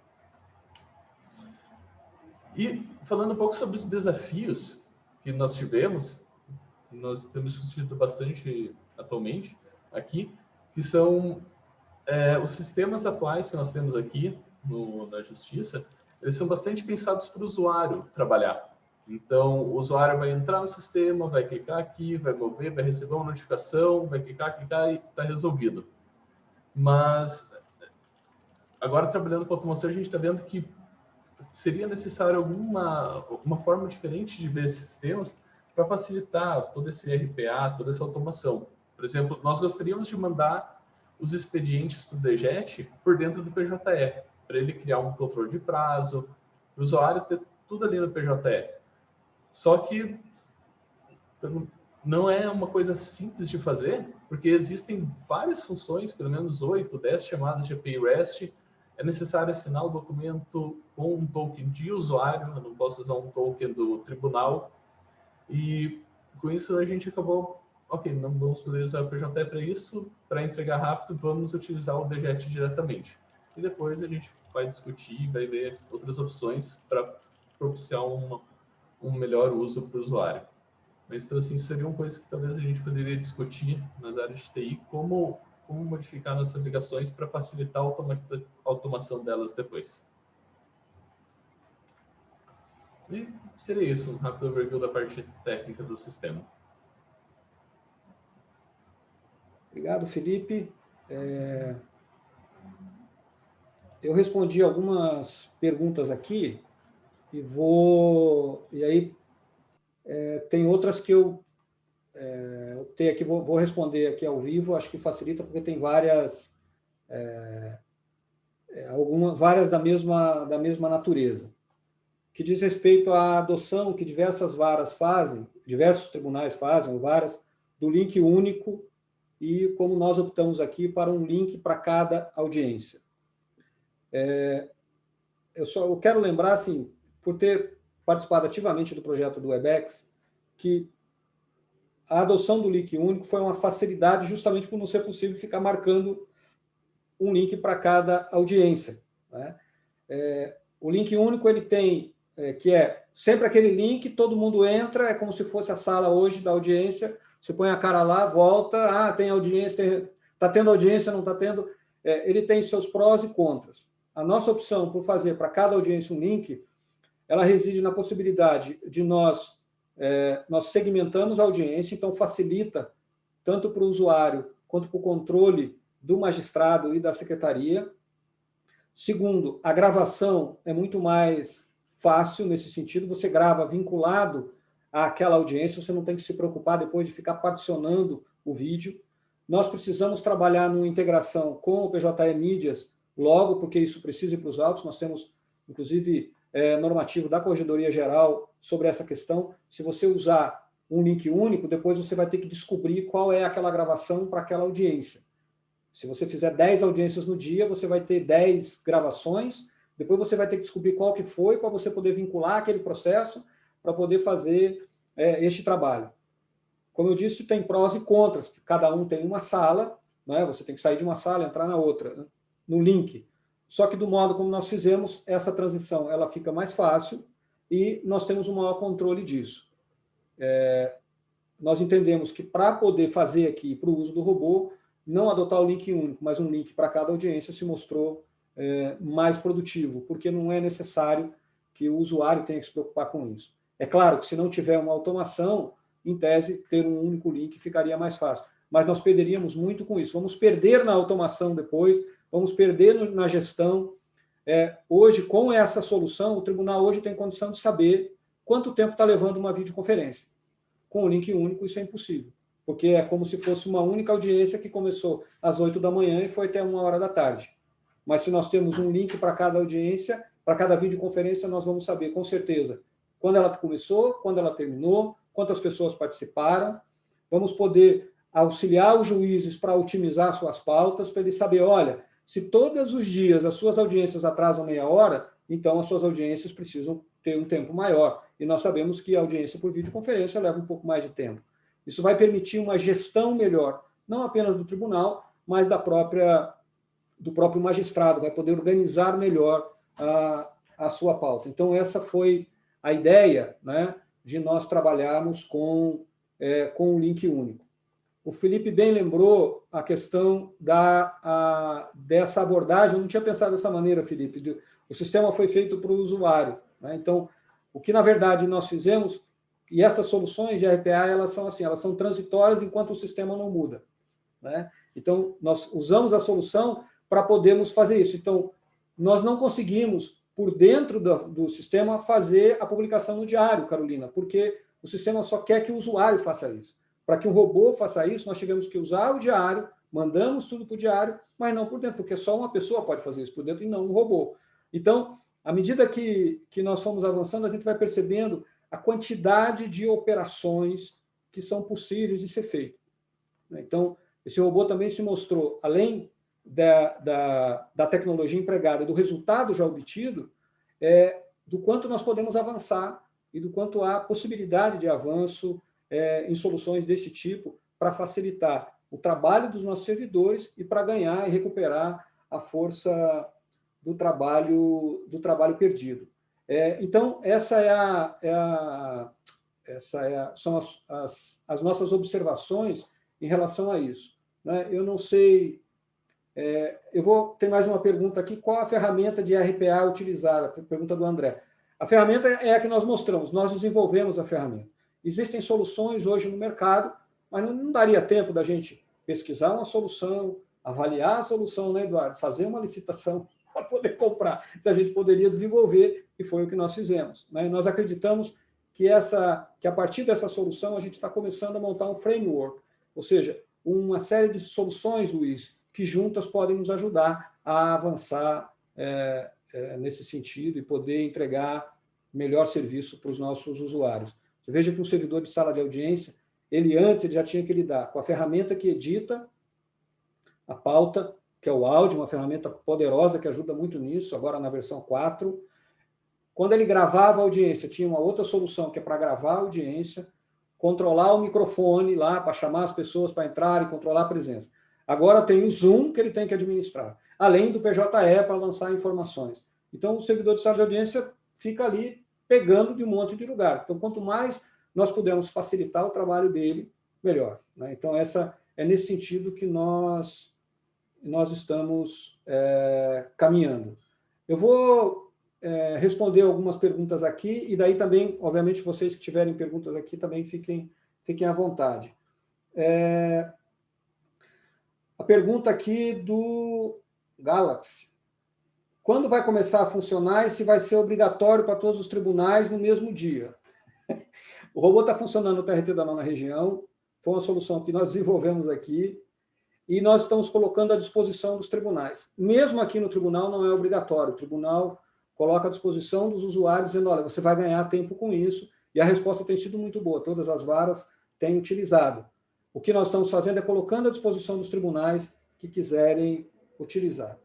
E falando um pouco sobre os desafios que nós tivemos, nós temos discutido bastante atualmente aqui, que são os sistemas atuais que nós temos aqui na Justiça, eles são bastante pensados para o usuário trabalhar. Então, o usuário vai entrar no sistema, vai clicar aqui, vai mover, vai receber uma notificação, vai clicar e está resolvido. Mas, agora trabalhando com automação, a gente está vendo que seria necessário uma forma diferente de ver esses sistemas para facilitar todo esse RPA, toda essa automação. Por exemplo, nós gostaríamos de mandar os expedientes para o DGET por dentro do PJE, para ele criar um controle de prazo, para o usuário ter tudo ali no PJE. Só que não é uma coisa simples de fazer, porque existem várias funções, pelo menos 8, 10 chamadas de API REST. É necessário assinar o documento com um token de usuário, eu não posso usar um token do tribunal. E com isso a gente acabou, ok, não vamos poder usar o PJE para isso, para entregar rápido, vamos utilizar o DGET diretamente. E depois a gente vai discutir, vai ver outras opções para propiciar um melhor uso para o usuário. Mas, então, assim, seriam coisas que talvez a gente poderia discutir nas áreas de TI, como modificar nossas aplicações para facilitar a automação delas depois. E seria isso, um rápido overview da parte técnica do sistema. Obrigado, Felipe. Eu respondi algumas perguntas aqui e aí tem outras que eu optei aqui, vou responder aqui ao vivo, acho que facilita, porque tem várias várias da mesma natureza, que diz respeito à adoção que diversos tribunais fazem, ou varas, do link único, e como nós optamos aqui para um link para cada audiência. Eu quero lembrar, assim, por ter participado ativamente do projeto do Webex, que a adoção do link único foi uma facilidade justamente por não ser possível ficar marcando um link para cada audiência, né? O link único ele tem, que é sempre aquele link, todo mundo entra, é como se fosse a sala hoje da audiência, você põe a cara lá, volta, tem audiência, está tendo audiência, não está tendo, ele tem seus prós e contras. A nossa opção por fazer para cada audiência um link, ela reside na possibilidade de nós segmentamos a audiência, então facilita tanto para o usuário quanto para o controle do magistrado e da secretaria. Segundo, a gravação é muito mais fácil nesse sentido, você grava vinculado àquela audiência, você não tem que se preocupar depois de ficar particionando o vídeo. Nós precisamos trabalhar numa integração com o PJE Mídias logo, porque isso precisa ir para os autos, nós temos, inclusive, normativo da Corregedoria Geral sobre essa questão. Se você usar um link único, depois você vai ter que descobrir qual é aquela gravação para aquela audiência. Se você fizer 10 audiências no dia, você vai ter 10 gravações, depois você vai ter que descobrir qual que foi, para você poder vincular aquele processo, para poder fazer este trabalho. Como eu disse, tem prós e contras, cada um tem uma sala, né? Você tem que sair de uma sala e entrar na outra, né? No link. Só que do modo como nós fizemos, essa transição ela fica mais fácil e nós temos um maior controle disso. nós entendemos que para poder fazer aqui para o uso do robô, não adotar o link único, mas um link para cada audiência se mostrou mais produtivo, porque não é necessário que o usuário tenha que se preocupar com isso. É claro que se não tiver uma automação, em tese, ter um único link ficaria mais fácil. Mas nós perderíamos muito com isso. Vamos perder na automação depois, vamos perder na gestão. Hoje, com essa solução, o tribunal hoje tem condição de saber quanto tempo está levando uma videoconferência. Com o link único, isso é impossível, porque é como se fosse uma única audiência que começou às 8 da manhã e foi até 1h da tarde. Mas se nós temos um link para cada audiência, para cada videoconferência, nós vamos saber com certeza quando ela começou, quando ela terminou, quantas pessoas participaram. Vamos poder auxiliar os juízes para otimizar suas pautas, para eles saber, olha, se todos os dias as suas audiências atrasam meia hora, então as suas audiências precisam ter um tempo maior. E nós sabemos que a audiência por videoconferência leva um pouco mais de tempo. Isso vai permitir uma gestão melhor, não apenas do tribunal, mas do próprio magistrado, vai poder organizar melhor a sua pauta. Então, essa foi a ideia, né, de nós trabalharmos com o link único. O Felipe bem lembrou a questão dessa abordagem. Eu não tinha pensado dessa maneira, Felipe. O sistema foi feito para o usuário, né? Então, o que, na verdade, nós fizemos, e essas soluções de RPA, elas são assim, elas são transitórias enquanto o sistema não muda, né? Então, nós usamos a solução para podermos fazer isso. Então, nós não conseguimos, por dentro do sistema, fazer a publicação no diário, Carolina, porque o sistema só quer que o usuário faça isso. Para que o robô faça isso, nós tivemos que usar o diário, mandamos tudo para o diário, mas não por dentro, porque só uma pessoa pode fazer isso por dentro e não um robô. Então, à medida que nós fomos avançando, a gente vai percebendo a quantidade de operações que são possíveis de ser feito. Então, esse robô também se mostrou, além da tecnologia empregada, do resultado já obtido, do quanto nós podemos avançar e do quanto há possibilidade de avanço em soluções desse tipo para facilitar o trabalho dos nossos servidores e para ganhar e recuperar a força do trabalho perdido. Então, são as nossas observações em relação a isso, né? Eu não sei... Tem mais uma pergunta aqui. Qual a ferramenta de RPA utilizada? Pergunta do André. A ferramenta é a que nós mostramos. Nós desenvolvemos a ferramenta. Existem soluções hoje no mercado, mas não daria tempo da gente pesquisar uma solução, avaliar a solução, né, Eduardo? Fazer uma licitação para poder comprar. Se a gente poderia desenvolver, e foi o que nós fizemos, né? Nós acreditamos que a partir dessa solução a gente está começando a montar um framework, ou seja, uma série de soluções, Luiz, que juntas podem nos ajudar a avançar nesse sentido e poder entregar melhor serviço para os nossos usuários. Você veja que um servidor de sala de audiência, ele já tinha que lidar com a ferramenta que edita a pauta, que é o áudio, uma ferramenta poderosa que ajuda muito nisso, agora na versão 4. Quando ele gravava a audiência, tinha uma outra solução que é para gravar a audiência, controlar o microfone lá, para chamar as pessoas para entrar e controlar a presença. Agora tem o Zoom que ele tem que administrar, além do PJE para lançar informações. Então, o servidor de sala de audiência fica ali pegando de um monte de lugar. Então, quanto mais nós pudermos facilitar o trabalho dele, melhor, né? Então, é nesse sentido que nós estamos caminhando. Eu vou responder algumas perguntas aqui, e daí também, obviamente, vocês que tiverem perguntas aqui também fiquem à vontade. A pergunta aqui do Galaxy. Quando vai começar a funcionar e se vai ser obrigatório para todos os tribunais no mesmo dia? O robô está funcionando no TRT da 9ª Região, foi uma solução que nós desenvolvemos aqui, e nós estamos colocando à disposição dos tribunais. Mesmo aqui no tribunal não é obrigatório, o tribunal coloca à disposição dos usuários, dizendo, olha, você vai ganhar tempo com isso, e a resposta tem sido muito boa, todas as varas têm utilizado. O que nós estamos fazendo é colocando à disposição dos tribunais que quiserem utilizar.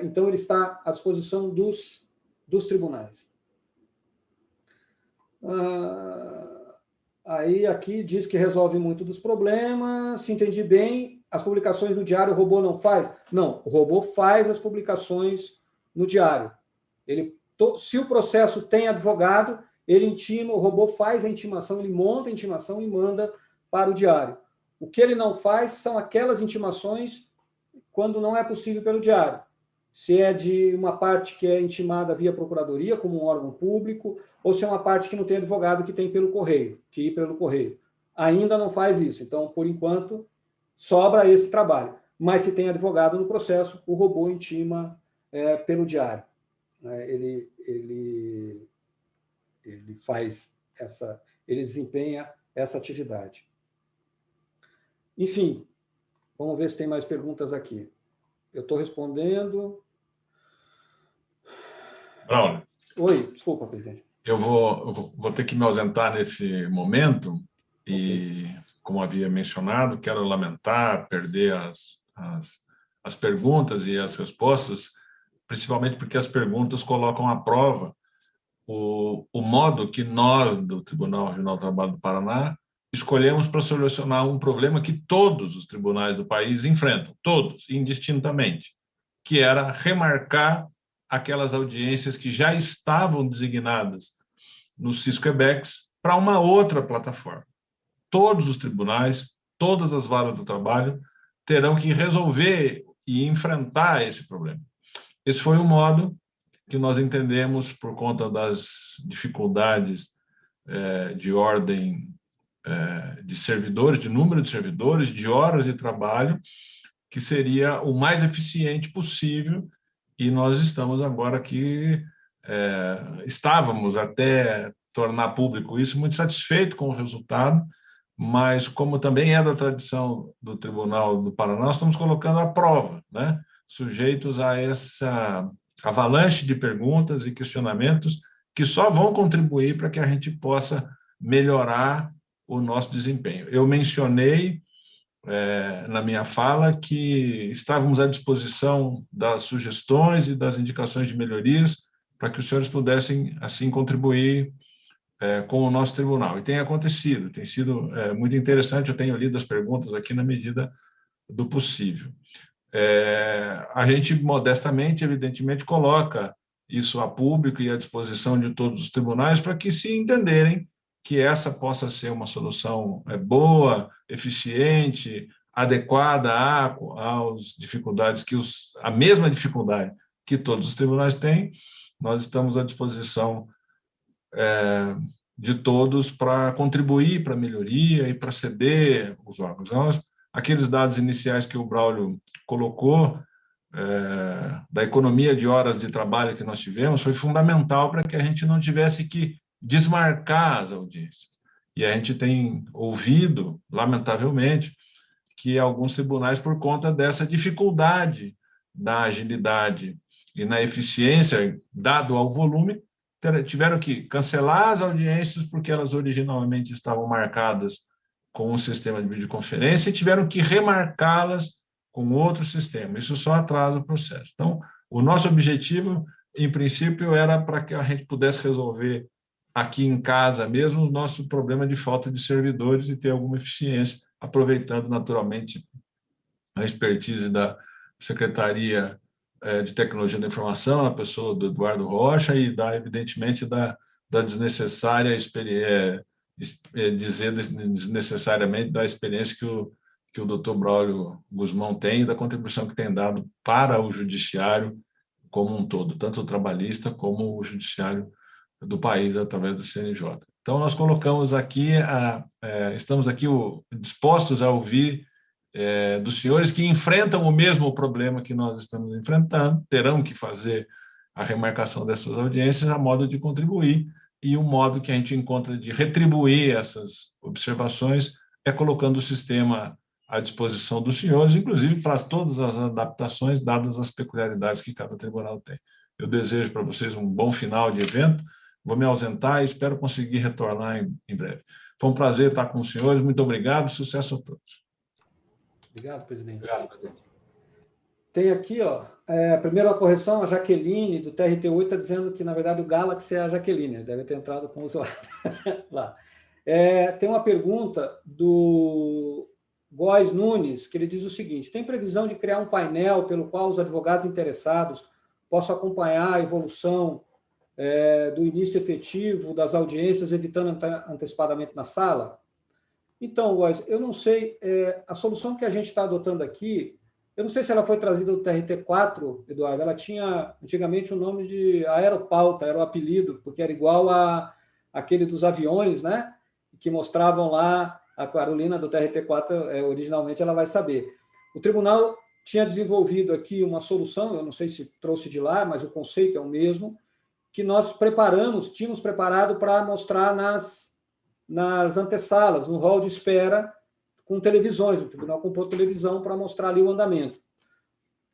Então, ele está à disposição dos tribunais. Aí, aqui, diz que resolve muito dos problemas. Se entendi bem, as publicações no diário o robô não faz? Não, o robô faz as publicações no diário. Se o processo tem advogado, ele intima, o robô faz a intimação, ele monta a intimação e manda para o diário. O que ele não faz são aquelas intimações quando não é possível pelo diário. Se é de uma parte que é intimada via procuradoria, como um órgão público, ou se é uma parte que não tem advogado, que tem pelo correio, que ir pelo correio. Ainda não faz isso. Então, por enquanto, sobra esse trabalho. Mas se tem advogado no processo, o robô intima pelo diário. Ele faz ele desempenha essa atividade. Enfim, vamos ver se tem mais perguntas aqui. Eu estou respondendo. Braulio. Oi, desculpa, presidente. Eu vou ter que me ausentar nesse momento e, como havia mencionado, quero lamentar perder as perguntas e as respostas, principalmente porque as perguntas colocam à prova o modo que nós, do Tribunal Regional do Trabalho do Paraná, escolhemos para solucionar um problema que todos os tribunais do país enfrentam, todos, indistintamente, que era remarcar aquelas audiências que já estavam designadas no Sisquebex para uma outra plataforma. Todos os tribunais, todas as varas do trabalho terão que resolver e enfrentar esse problema. Esse foi o modo que nós entendemos, por conta das dificuldades de ordem de servidores, de número de servidores, de horas de trabalho, que seria o mais eficiente possível. E nós estamos agora aqui, estávamos até tornar público isso, muito satisfeito com o resultado, mas como também é da tradição do Tribunal do Paraná, nós estamos colocando à prova, né? Sujeitos a essa avalanche de perguntas e questionamentos que só vão contribuir para que a gente possa melhorar o nosso desempenho. Eu mencionei na minha fala que estávamos à disposição das sugestões e das indicações de melhorias para que os senhores pudessem, assim, contribuir com o nosso tribunal. E tem acontecido, tem sido muito interessante, eu tenho lido as perguntas aqui na medida do possível. A gente, modestamente, evidentemente, coloca isso a público e à disposição de todos os tribunais para que se entenderem que essa possa ser uma solução boa, eficiente, adequada às dificuldades a mesma dificuldade que todos os tribunais têm. Nós estamos à disposição de todos para contribuir para a melhoria e para ceder os órgãos. Aqueles dados iniciais que o Braulio colocou, da economia de horas de trabalho que nós tivemos, foi fundamental para que a gente não tivesse que desmarcar as audiências. E a gente tem ouvido, lamentavelmente, que alguns tribunais, por conta dessa dificuldade da agilidade e na eficiência, dado ao volume, tiveram que cancelar as audiências porque elas originalmente estavam marcadas com um sistema de videoconferência e tiveram que remarcá-las com outro sistema. Isso só atrasa o processo. Então, o nosso objetivo, em princípio, era para que a gente pudesse resolver aqui em casa mesmo o nosso problema de falta de servidores e ter alguma eficiência, aproveitando naturalmente a expertise da Secretaria de Tecnologia da Informação, a pessoa do Eduardo Rocha, e evidentemente da desnecessária dizer desnecessariamente da experiência que o doutor Braulio Guzmão tem e da contribuição que tem dado para o judiciário como um todo, tanto o trabalhista como o judiciário do país através do CNJ. Então, nós colocamos aqui, estamos aqui dispostos a ouvir dos senhores que enfrentam o mesmo problema que nós estamos enfrentando, terão que fazer a remarcação dessas audiências a modo de contribuir, e o modo que a gente encontra de retribuir essas observações é colocando o sistema à disposição dos senhores, inclusive para todas as adaptações, dadas as peculiaridades que cada tribunal tem. Eu desejo para vocês um bom final de evento, vou me ausentar e espero conseguir retornar em breve. Foi um prazer estar com os senhores, muito obrigado, sucesso a todos. Obrigado, presidente. Obrigado, presidente. Tem aqui, primeiro a correção, a Jaqueline, do TRT8, está dizendo que, na verdade, o Galaxy é a Jaqueline, deve ter entrado com o usuário lá. Tem uma pergunta do Góes Nunes, que ele diz o seguinte: tem previsão de criar um painel pelo qual os advogados interessados possam acompanhar a evolução do início efetivo das audiências, evitando antecipadamente na sala? Então, Góes, eu não sei, a solução que a gente está adotando aqui, eu não sei se ela foi trazida do TRT4, Eduardo, ela tinha antigamente o nome de aeropauta, era o apelido, porque era igual àquele dos aviões, né? Que mostravam lá, a Carolina do TRT4, originalmente ela vai saber. O tribunal tinha desenvolvido aqui uma solução, eu não sei se trouxe de lá, mas o conceito é o mesmo, que nós tínhamos preparado para mostrar nas antessalas, no hall de espera, com televisões. O tribunal comprou televisão para mostrar ali o andamento.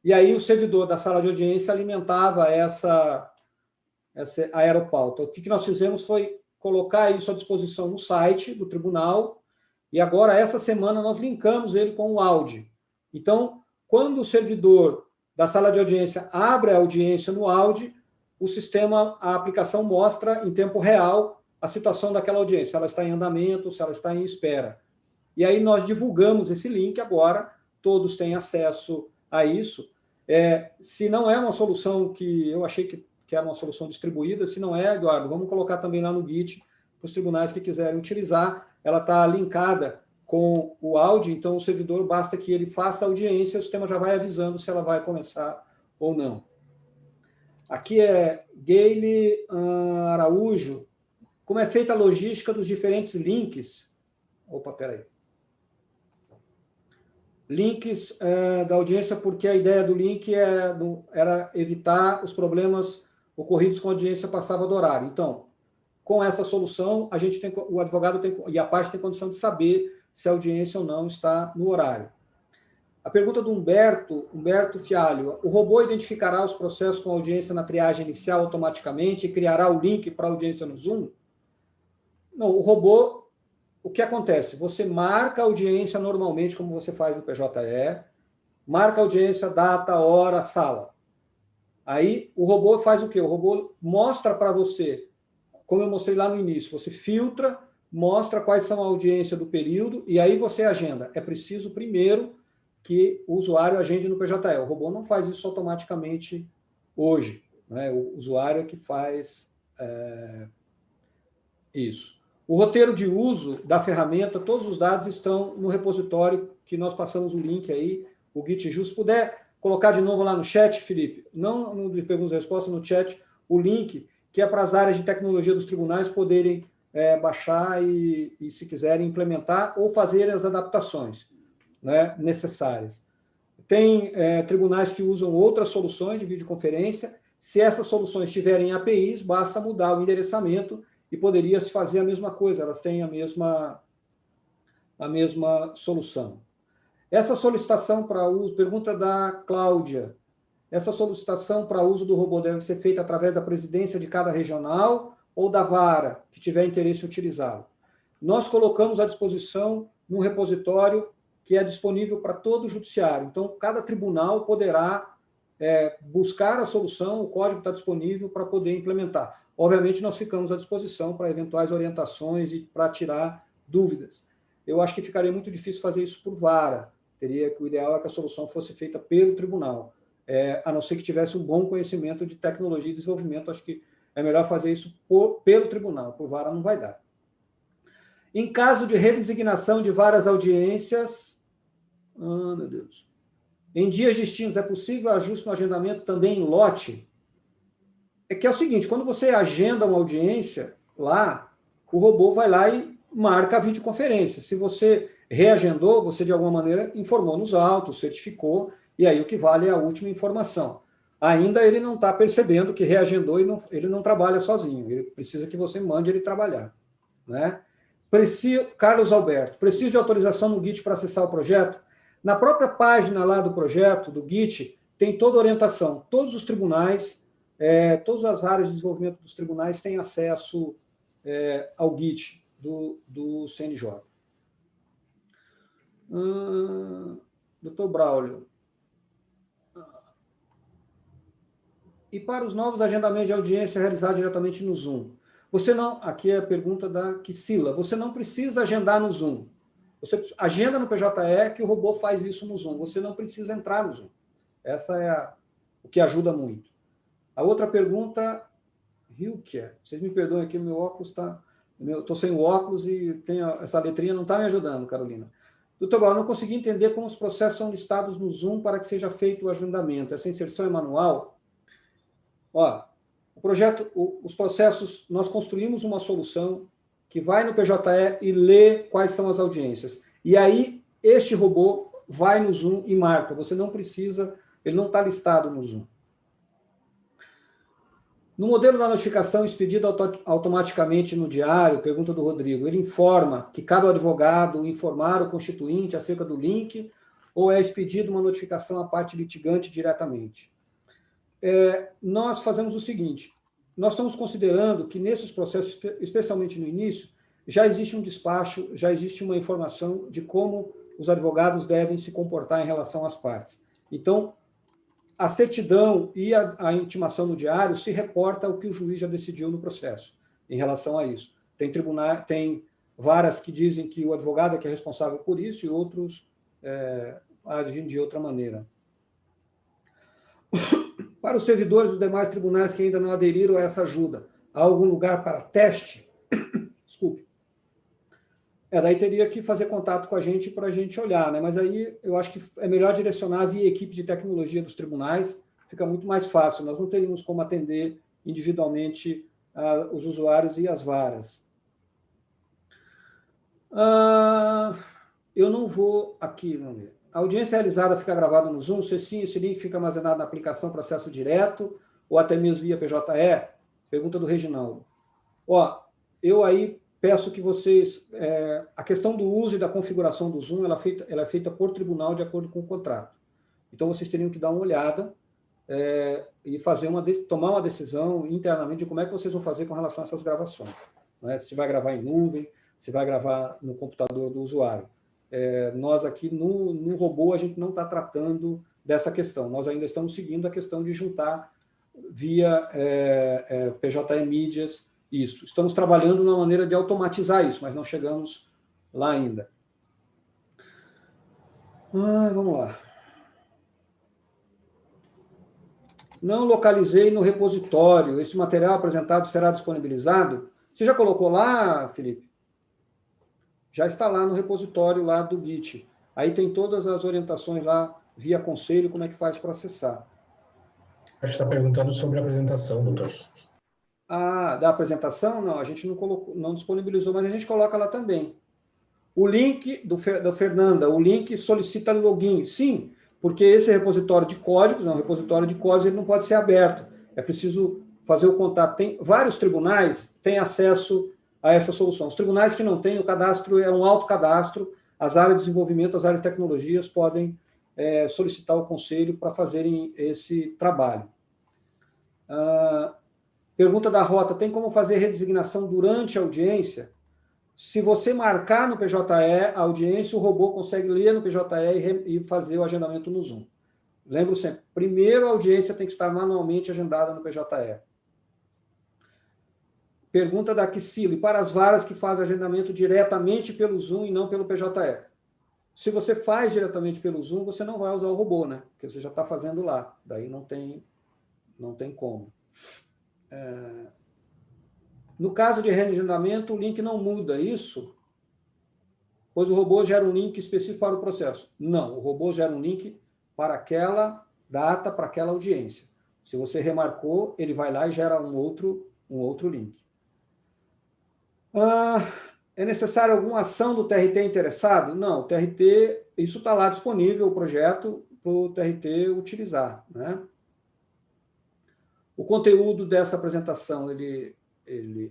E aí o servidor da sala de audiência alimentava essa aeropauta. O que nós fizemos foi colocar isso à disposição no site do tribunal, e agora, essa semana, nós linkamos ele com o Audi. Então, quando o servidor da sala de audiência abre a audiência no Audi, o sistema, a aplicação mostra em tempo real a situação daquela audiência, se ela está em andamento, se era está em espera. E aí nós divulgamos esse link agora, todos têm acesso a isso. Se não é uma solução que eu achei que era uma solução distribuída, se não é, Eduardo, vamos colocar também lá no Git para os tribunais que quiserem utilizar. Ela está linkada com o Audi, então o servidor basta que ele faça a audiência, o sistema já vai avisando se ela vai começar ou não. Aqui é Gayle Araújo. Como é feita a logística dos diferentes links? Opa, peraí. Links da audiência, porque a ideia do link era evitar os problemas ocorridos com a audiência passava do horário. Então, com essa solução, o advogado e a parte tem condição de saber se a audiência ou não está no horário. A pergunta do Humberto Fialho: o robô identificará os processos com audiência na triagem inicial automaticamente e criará o link para a audiência no Zoom? Não, o robô, o que acontece? Você marca a audiência normalmente, como você faz no PJE, marca a audiência, data, hora, sala. Aí o robô faz o quê? O robô mostra para você, como eu mostrei lá no início, você filtra, mostra quais são a audiência do período, e aí você agenda. É preciso, primeiro, que o usuário agende no PJE. O robô não faz isso automaticamente hoje, né? O usuário é que faz isso. O roteiro de uso da ferramenta, todos os dados estão no repositório, que nós passamos o link aí, o GitJus. Se puder colocar de novo lá no chat, Felipe, não no de perguntas e respostas, no chat, o link, que é para as áreas de tecnologia dos tribunais poderem baixar e, se quiserem, implementar ou fazer as adaptações, né, necessárias. Tem tribunais que usam outras soluções de videoconferência. Se essas soluções tiverem APIs, basta mudar o endereçamento e poderia se fazer a mesma coisa, elas têm a mesma solução. Essa solicitação para uso, pergunta da Cláudia, essa solicitação para uso do robô deve ser feita através da presidência de cada regional ou da vara que tiver interesse em utilizá-lo? Nós colocamos à disposição num repositório que é disponível para todo o judiciário. Então, cada tribunal poderá buscar a solução, o código está disponível para poder implementar. Obviamente, nós ficamos à disposição para eventuais orientações e para tirar dúvidas. Eu acho que ficaria muito difícil fazer isso por vara. O ideal é que a solução fosse feita pelo tribunal. A não ser que tivesse um bom conhecimento de tecnologia e desenvolvimento, acho que é melhor fazer isso pelo tribunal. Por vara não vai dar. Em caso de redesignação de várias audiências, meu Deus, em dias distintos, é possível ajuste no agendamento também em lote? É que é o seguinte, quando você agenda uma audiência lá, o robô vai lá e marca a videoconferência. Se você reagendou, você de alguma maneira informou nos autos, certificou, e aí o que vale é a última informação. Ainda ele não está percebendo que reagendou e ele não trabalha sozinho, ele precisa que você mande ele trabalhar, né? Carlos Alberto, preciso de autorização no Git para acessar o projeto? Na própria página lá do projeto, do Git, tem toda a orientação. Todos os tribunais, todas as áreas de desenvolvimento dos tribunais têm acesso ao Git do CNJ. Doutor Braulio. E para os novos agendamentos de audiência realizados diretamente no Zoom? Você não, aqui é a pergunta da Kisila, você não precisa agendar no Zoom. Você agenda no PJE que o robô faz isso no Zoom. Você não precisa entrar no Zoom. Essa é o que ajuda muito. A outra pergunta, Hilke. Vocês me perdoem aqui, meu óculos está... Estou sem o óculos e essa letrinha não está me ajudando, Carolina. Doutor Val, não consegui entender como os processos são listados no Zoom para que seja feito o agendamento. Essa inserção é manual? Ó, o projeto, os processos, nós construímos uma solução que vai no PJE e lê quais são as audiências. E aí, este robô vai no Zoom e marca. Você não precisa, ele não está listado no Zoom. No modelo da notificação expedida automaticamente no diário, pergunta do Rodrigo, ele informa que cabe ao advogado informar o constituinte acerca do link ou é expedida uma notificação à parte litigante diretamente? Nós fazemos o seguinte, nós estamos considerando que nesses processos, especialmente no início, já existe um despacho, já existe uma informação de como os advogados devem se comportar em relação às partes. Então, a certidão e a intimação no diário se reporta ao que o juiz já decidiu no processo, em relação a isso. Tem varas que dizem que o advogado é que é responsável por isso e outros agem de outra maneira. Para os servidores dos demais tribunais que ainda não aderiram a essa ajuda, há algum lugar para teste? Desculpe. Daí teria que fazer contato com a gente para a gente olhar, né? Mas aí eu acho que é melhor direcionar via equipe de tecnologia dos tribunais, fica muito mais fácil. Nós não teríamos como atender individualmente os usuários e as varas. Eu não vou aqui, vamos ver. A audiência realizada fica gravada no Zoom? Se sim, esse link fica armazenado na aplicação processo direto ou até mesmo via PJE? Pergunta do Reginaldo. Eu aí peço que vocês... a questão do uso e da configuração do Zoom ela é feita por tribunal de acordo com o contrato. Então, vocês teriam que dar uma olhada e tomar uma decisão internamente de como é que vocês vão fazer com relação a essas gravações. Né? Se vai gravar em nuvem, se vai gravar no computador do usuário. Nós aqui, no robô, a gente não está tratando dessa questão. Nós ainda estamos seguindo a questão de juntar via PJE Mídias, isso. Estamos trabalhando na maneira de automatizar isso, mas não chegamos lá ainda. Vamos lá. Não localizei no repositório. Esse material apresentado será disponibilizado? Você já colocou lá, Felipe? Já está lá no repositório lá do Git. Aí tem todas as orientações lá, via conselho, como é que faz para acessar. Acho que está perguntando sobre a apresentação, doutor. Da apresentação? Não, a gente não colocou, não disponibilizou, mas a gente coloca lá também. O link da Fernanda, o link solicita login. Sim, porque esse repositório de códigos, o repositório de códigos ele não pode ser aberto. É preciso fazer o contato. Vários tribunais têm acesso a essa solução. Os tribunais que não têm, o cadastro é um autocadastro. As áreas de desenvolvimento, as áreas de tecnologias podem solicitar o conselho para fazerem esse trabalho. Pergunta da Rota, tem como fazer redesignação durante a audiência? Se você marcar no PJE a audiência, o robô consegue ler no PJE e fazer o agendamento no Zoom. Lembro sempre, primeiro a audiência tem que estar manualmente agendada no PJE. Pergunta da Kissila, e para as varas que fazem agendamento diretamente pelo Zoom e não pelo PJE? Se você faz diretamente pelo Zoom, você não vai usar o robô, né? Porque você já está fazendo lá. Daí não tem como. No caso de reagendamento, o link não muda isso, pois o robô gera um link específico para o processo. Não, o robô gera um link para aquela data, para aquela audiência. Se você remarcou, ele vai lá e gera um outro link. É necessário alguma ação do TRT interessado? Não, o TRT, isso está lá disponível, o projeto, para o TRT utilizar, né? O conteúdo dessa apresentação,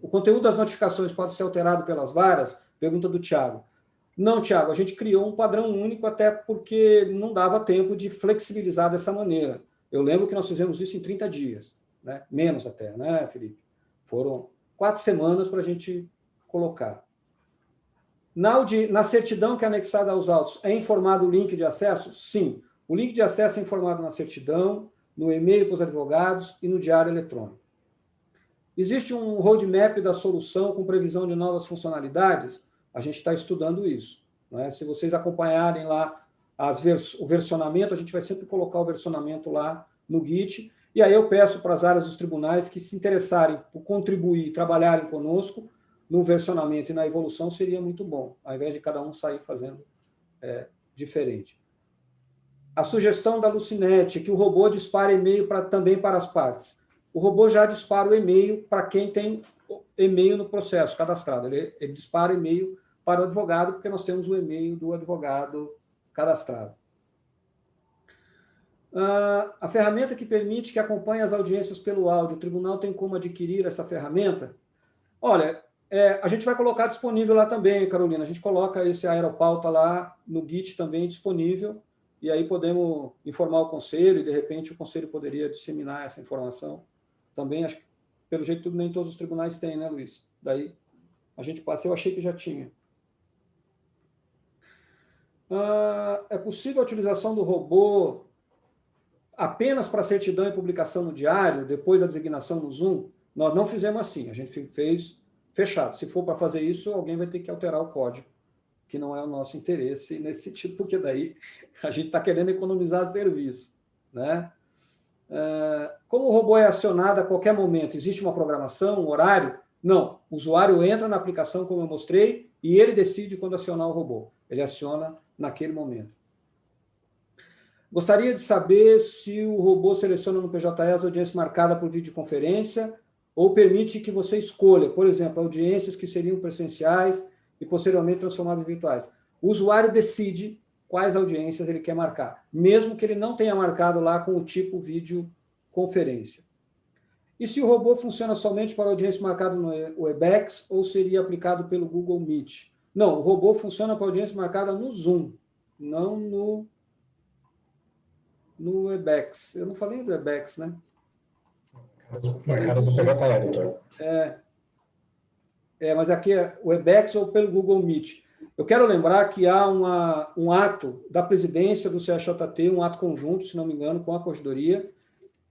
o conteúdo das notificações pode ser alterado pelas varas? Pergunta do Tiago. Não, Tiago, a gente criou um padrão único até porque não dava tempo de flexibilizar dessa maneira. Eu lembro que nós fizemos isso em 30 dias, né? Menos até, né, Felipe? Foram 4 semanas para a gente colocar. Na certidão que é anexada aos autos, é informado o link de acesso? Sim. O link de acesso é informado na certidão, no e-mail para os advogados e no diário eletrônico. Existe um roadmap da solução com previsão de novas funcionalidades? A gente está estudando isso, né? Se vocês acompanharem lá o versionamento, a gente vai sempre colocar o versionamento lá no Git, E aí eu peço para as áreas dos tribunais que se interessarem por contribuir e trabalharem conosco no versionamento e na evolução, seria muito bom, ao invés de cada um sair fazendo diferente. A sugestão da Lucinete é que o robô dispare e-mail também para as partes. O robô já dispara o e-mail para quem tem e-mail no processo cadastrado. Ele dispara e-mail para o advogado, porque nós temos o e-mail do advogado cadastrado. A ferramenta que permite que acompanhe as audiências pelo áudio, o tribunal tem como adquirir essa ferramenta? Olha, a gente vai colocar disponível lá também, Carolina. A gente coloca esse Aeropauta lá no Git também disponível, e aí podemos informar o conselho, e de repente o conselho poderia disseminar essa informação também. Acho que, pelo jeito, nem todos os tribunais têm, né, Luiz? Daí a gente passa, eu achei que já tinha. É possível a utilização do robô apenas para certidão e publicação no diário, depois da designação no Zoom? Nós não fizemos assim, a gente fez fechado. Se for para fazer isso, alguém vai ter que alterar o código, que não é o nosso interesse nesse sentido, porque daí a gente está querendo economizar serviço, né? Como o robô é acionado a qualquer momento, existe uma programação, um horário? Não, o usuário entra na aplicação, como eu mostrei, e ele decide quando acionar o robô. Ele aciona naquele momento. Gostaria de saber se o robô seleciona no PJE as audiências marcadas por videoconferência ou permite que você escolha, por exemplo, audiências que seriam presenciais e posteriormente transformadas em virtuais. O usuário decide quais audiências ele quer marcar, mesmo que ele não tenha marcado lá com o tipo videoconferência. E se o robô funciona somente para audiência marcada no Webex ou seria aplicado pelo Google Meet? Não, o robô funciona para audiência marcada no Zoom, não no Webex. Eu não falei do Webex, né? Marcada no PJE, doutor. Mas aqui é o Webex ou pelo Google Meet. Eu quero lembrar que há um ato da presidência do CSJT, um ato conjunto, se não me engano, com a Corregedoria,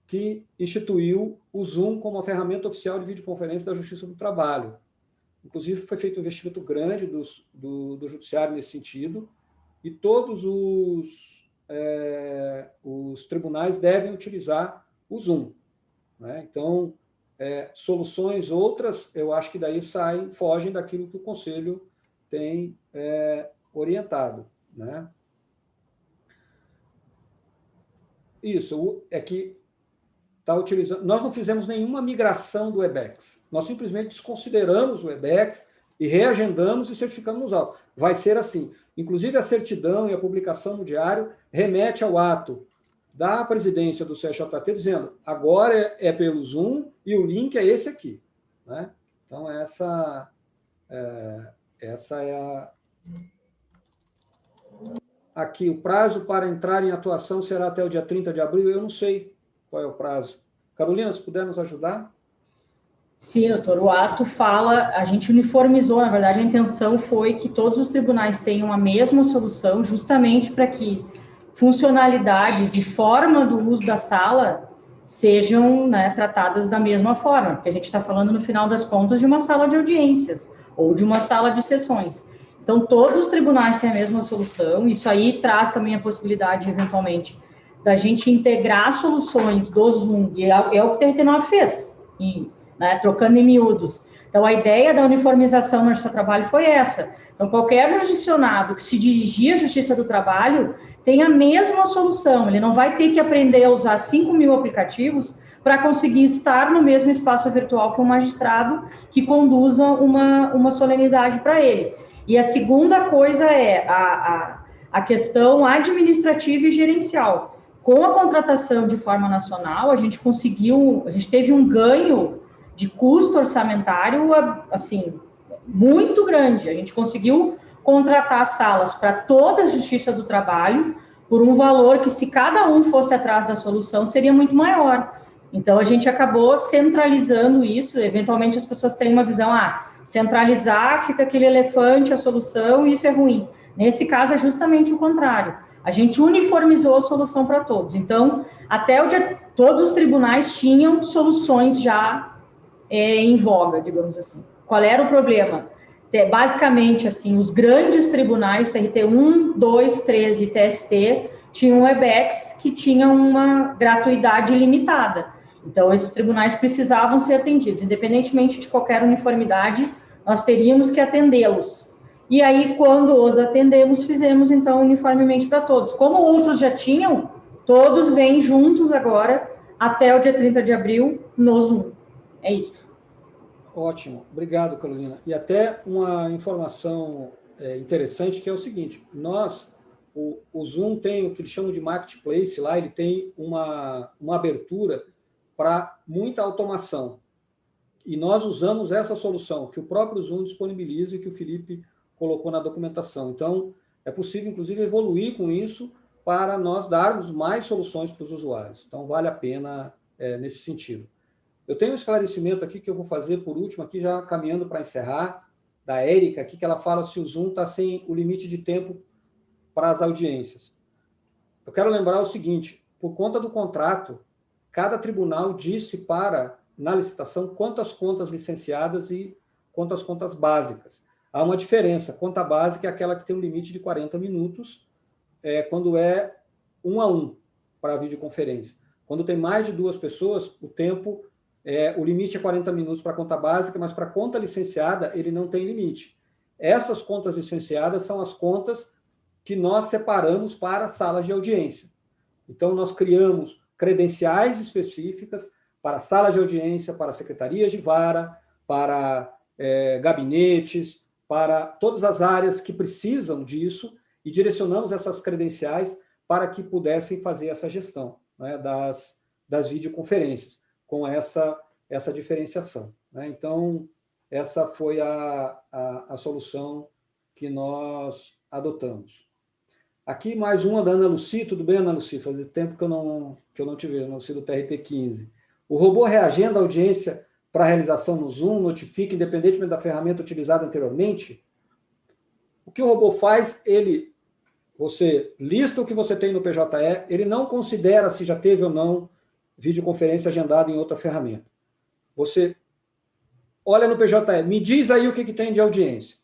que instituiu o Zoom como a ferramenta oficial de videoconferência da Justiça do Trabalho. Inclusive, foi feito um investimento grande do Judiciário nesse sentido, e todos os tribunais devem utilizar o Zoom, né? Então, soluções outras, eu acho que daí fogem daquilo que o Conselho tem orientado, né? Isso, é que está utilizando... Nós não fizemos nenhuma migração do Webex, nós simplesmente desconsideramos o Webex e reagendamos e certificamos nos autos. Vai ser assim. Inclusive, a certidão e a publicação no diário remete ao ato da presidência do CSJT, dizendo, agora é pelo Zoom e o link é esse aqui, né? Então, essa é a... Aqui, o prazo para entrar em atuação será até o dia 30 de abril, eu não sei qual é o prazo. Carolina, se puder nos ajudar? Sim, doutor, o ato fala, a gente uniformizou, na verdade, a intenção foi que todos os tribunais tenham a mesma solução, justamente para que funcionalidades e forma do uso da sala sejam, né, tratadas da mesma forma, porque a gente está falando, no final das contas, de uma sala de audiências ou de uma sala de sessões. Então, todos os tribunais têm a mesma solução, isso aí traz também a possibilidade, eventualmente, da gente integrar soluções do Zoom, e é o que o TRT9 fez, né, trocando em miúdos. Então, a ideia da uniformização no Justiça do Trabalho foi essa. Então, qualquer jurisdicionado que se dirigir à Justiça do Trabalho tem a mesma solução, ele não vai ter que aprender a usar 5.000 aplicativos para conseguir estar no mesmo espaço virtual que um magistrado que conduza uma solenidade para ele. E a segunda coisa é a questão administrativa e gerencial. Com a contratação de forma nacional, a gente teve um ganho de custo orçamentário, assim, muito grande. A gente conseguiu contratar salas para toda a Justiça do Trabalho por um valor que, se cada um fosse atrás da solução, seria muito maior. Então, a gente acabou centralizando isso. Eventualmente, as pessoas têm uma visão, centralizar, fica aquele elefante, a solução, e isso é ruim. Nesse caso, é justamente o contrário. A gente uniformizou a solução para todos. Então, até o dia, todos os tribunais tinham soluções já em voga, digamos assim. Qual era o problema? Basicamente, assim, os grandes tribunais, TRT 1, 2, 13 e TST, tinha um Webex que tinha uma gratuidade ilimitada. Então, esses tribunais precisavam ser atendidos, independentemente de qualquer uniformidade, nós teríamos que atendê-los. E aí, quando os atendemos, fizemos, então, uniformemente para todos. Como outros já tinham, todos vêm juntos agora, até o dia 30 de abril, no Zoom. É isso. Ótimo, obrigado, Carolina. E até uma informação interessante, que é o seguinte, o Zoom tem o que eles chamam de marketplace lá, ele tem uma abertura para muita automação. E nós usamos essa solução que o próprio Zoom disponibiliza e que o Felipe colocou na documentação. Então, é possível, inclusive, evoluir com isso para nós darmos mais soluções para os usuários. Então, vale a pena nesse sentido. Eu tenho um esclarecimento aqui que eu vou fazer por último, aqui já caminhando para encerrar, da Érica, aqui, que ela fala se o Zoom está sem o limite de tempo para as audiências. Eu quero lembrar o seguinte, por conta do contrato, cada tribunal disse na licitação, quantas contas licenciadas e quantas contas básicas. Há uma diferença. Conta básica é aquela que tem um limite de 40 minutos, quando é 1 a 1 para a videoconferência. Quando tem mais de 2 pessoas, o limite é 40 minutos para a conta básica, mas para a conta licenciada, ele não tem limite. Essas contas licenciadas são as contas que nós separamos para salas de audiência. Então, nós criamos credenciais específicas para salas de audiência, para secretarias de vara, para gabinetes, para todas as áreas que precisam disso, e direcionamos essas credenciais para que pudessem fazer essa gestão, né, das videoconferências, com essa diferenciação, né? Então, essa foi a solução que nós adotamos. Aqui mais uma da Ana Lucy. Tudo bem, Ana Lucy? Fazia tempo que eu não te vejo, Ana Lucy, do TRT 15. O robô reagenda a audiência para realização no Zoom, notifica, independentemente da ferramenta utilizada anteriormente? O que o robô faz, você lista o que você tem no PJE, ele não considera se já teve ou não videoconferência agendada em outra ferramenta. Você olha no PJE, me diz aí o que tem de audiência,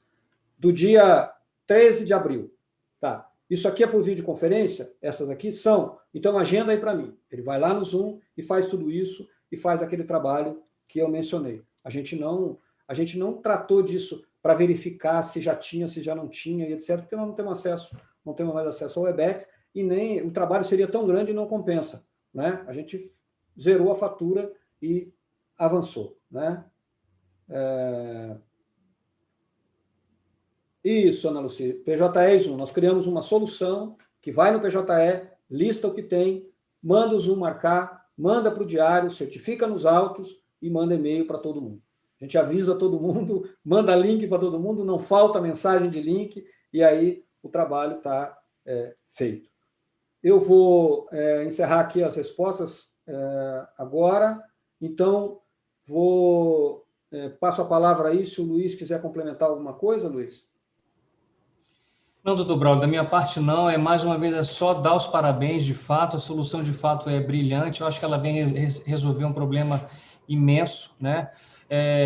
do dia 13 de abril. Tá. Isso aqui é por videoconferência? Essas aqui são. Então, agenda aí para mim. Ele vai lá no Zoom e faz tudo isso e faz aquele trabalho que eu mencionei. A gente não tratou disso para verificar se já tinha, se já não tinha, e etc., porque nós não temos mais acesso ao Webex, e nem o trabalho seria tão grande e não compensa, né? A gente zerou a fatura e avançou, né? Isso, Ana Lucia. PJE Zoom. Nós criamos uma solução que vai no PJE, lista o que tem, manda o Zoom marcar, manda para o diário, certifica nos autos e manda e-mail para todo mundo. A gente avisa todo mundo, manda link para todo mundo, não falta mensagem de link, e aí o trabalho está feito. Eu vou encerrar aqui as respostas agora, então passo a palavra aí, se o Luiz quiser complementar alguma coisa, Luiz. Não, doutor Braulio, da minha parte não, mais uma vez, é só dar os parabéns, de fato, a solução de fato é brilhante, eu acho que ela vem resolver um problema imenso, né?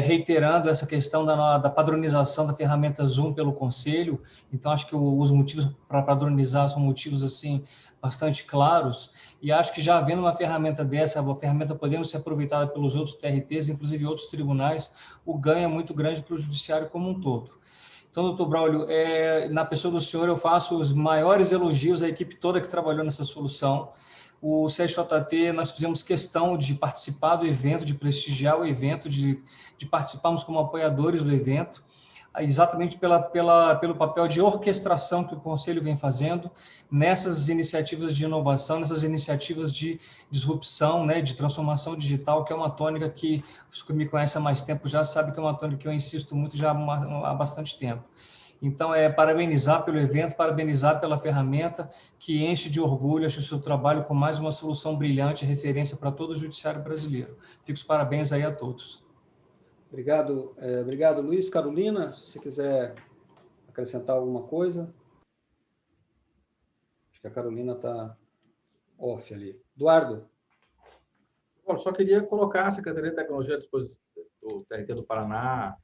Reiterando essa questão da padronização da ferramenta Zoom pelo Conselho, então acho que os motivos para padronizar são motivos assim bastante claros, e acho que já havendo uma ferramenta dessa, uma ferramenta podendo ser aproveitada pelos outros TRTs, inclusive outros tribunais, o ganho é muito grande para o judiciário como um todo. Então, doutor Braulio, na pessoa do senhor, eu faço os maiores elogios à equipe toda que trabalhou nessa solução. O CSJT, nós fizemos questão de participar do evento, de prestigiar o evento, de participarmos como apoiadores do evento, exatamente pelo papel de orquestração que o Conselho vem fazendo nessas iniciativas de inovação, nessas iniciativas de disrupção, né, de transformação digital, que é uma tônica que os que me conhecem há mais tempo já sabem que é uma tônica que eu insisto muito já há bastante tempo. Então, parabenizar pelo evento, parabenizar pela ferramenta que enche de orgulho, acho o seu trabalho com mais uma solução brilhante, referência para todo o judiciário brasileiro. Fico os parabéns aí a todos. Obrigado, obrigado, Luiz. Carolina, se você quiser acrescentar alguma coisa. Acho que a Carolina está off ali. Eduardo. Bom, só queria colocar a Secretaria de Tecnologia do TRT do Paraná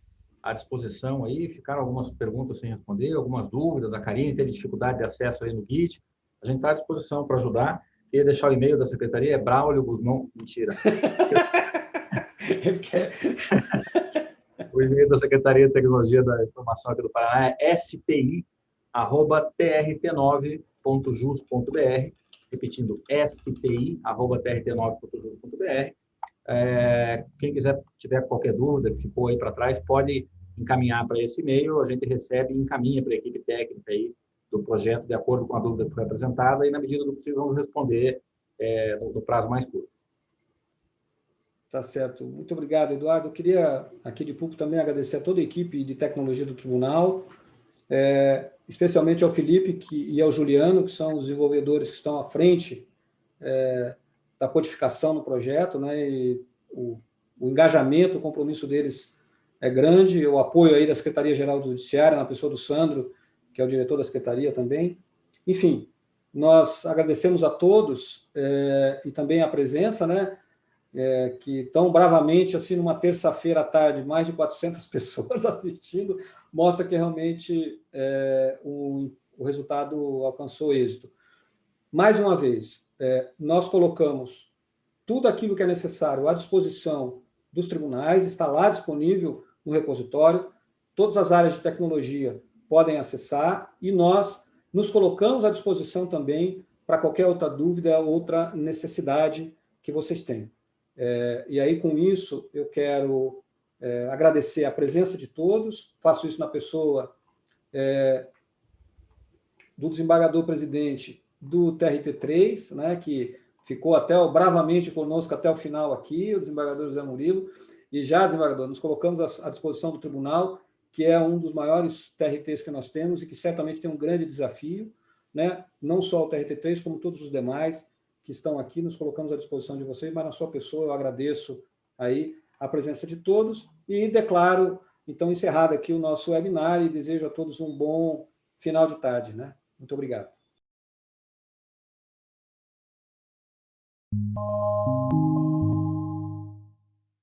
à disposição aí. Ficaram algumas perguntas sem responder, algumas dúvidas. A Karine teve dificuldade de acesso aí no Git. A gente está à disposição para ajudar. Queria deixar o e-mail da secretaria, é Braulio Guzmão. Mentira. O e-mail da Secretaria de Tecnologia da Informação aqui do Paraná é spi@trt9.jus.br, repetindo, spi@trt9.jus.br. Quem tiver qualquer dúvida que ficou aí para trás, pode encaminhar para esse e-mail, a gente recebe e encaminha para a equipe técnica aí do projeto, de acordo com a dúvida que foi apresentada, e na medida do possível vamos responder no prazo mais curto. Tá certo. Muito obrigado, Eduardo. Eu queria, aqui de público, também agradecer a toda a equipe de tecnologia do Tribunal, especialmente ao Felipe e ao Juliano, que são os desenvolvedores que estão à frente da codificação no projeto, né? E o engajamento, o compromisso deles é grande, o apoio aí da Secretaria-Geral do Judiciário, na pessoa do Sandro, que é o diretor da Secretaria também. Enfim, nós agradecemos a todos e também a presença, né? Que tão bravamente, assim, numa terça-feira à tarde, mais de 400 pessoas assistindo, mostra que realmente o resultado alcançou êxito. Mais uma vez, nós colocamos tudo aquilo que é necessário à disposição dos tribunais, está lá disponível no repositório, todas as áreas de tecnologia podem acessar e nós nos colocamos à disposição também para qualquer outra dúvida, outra necessidade que vocês tenham. E aí, com isso, eu quero agradecer a presença de todos, faço isso na pessoa do desembargador-presidente do TRT3, né, que ficou bravamente conosco até o final aqui, o desembargador José Murilo, e já, desembargador, nos colocamos à disposição do tribunal, que é um dos maiores TRTs que nós temos e que certamente tem um grande desafio, né, não só o TRT3, como todos os demais que estão aqui, nos colocamos à disposição de vocês, mas na sua pessoa eu agradeço aí a presença de todos e declaro, então, encerrado aqui o nosso webinar e desejo a todos um bom final de tarde, né? Muito obrigado.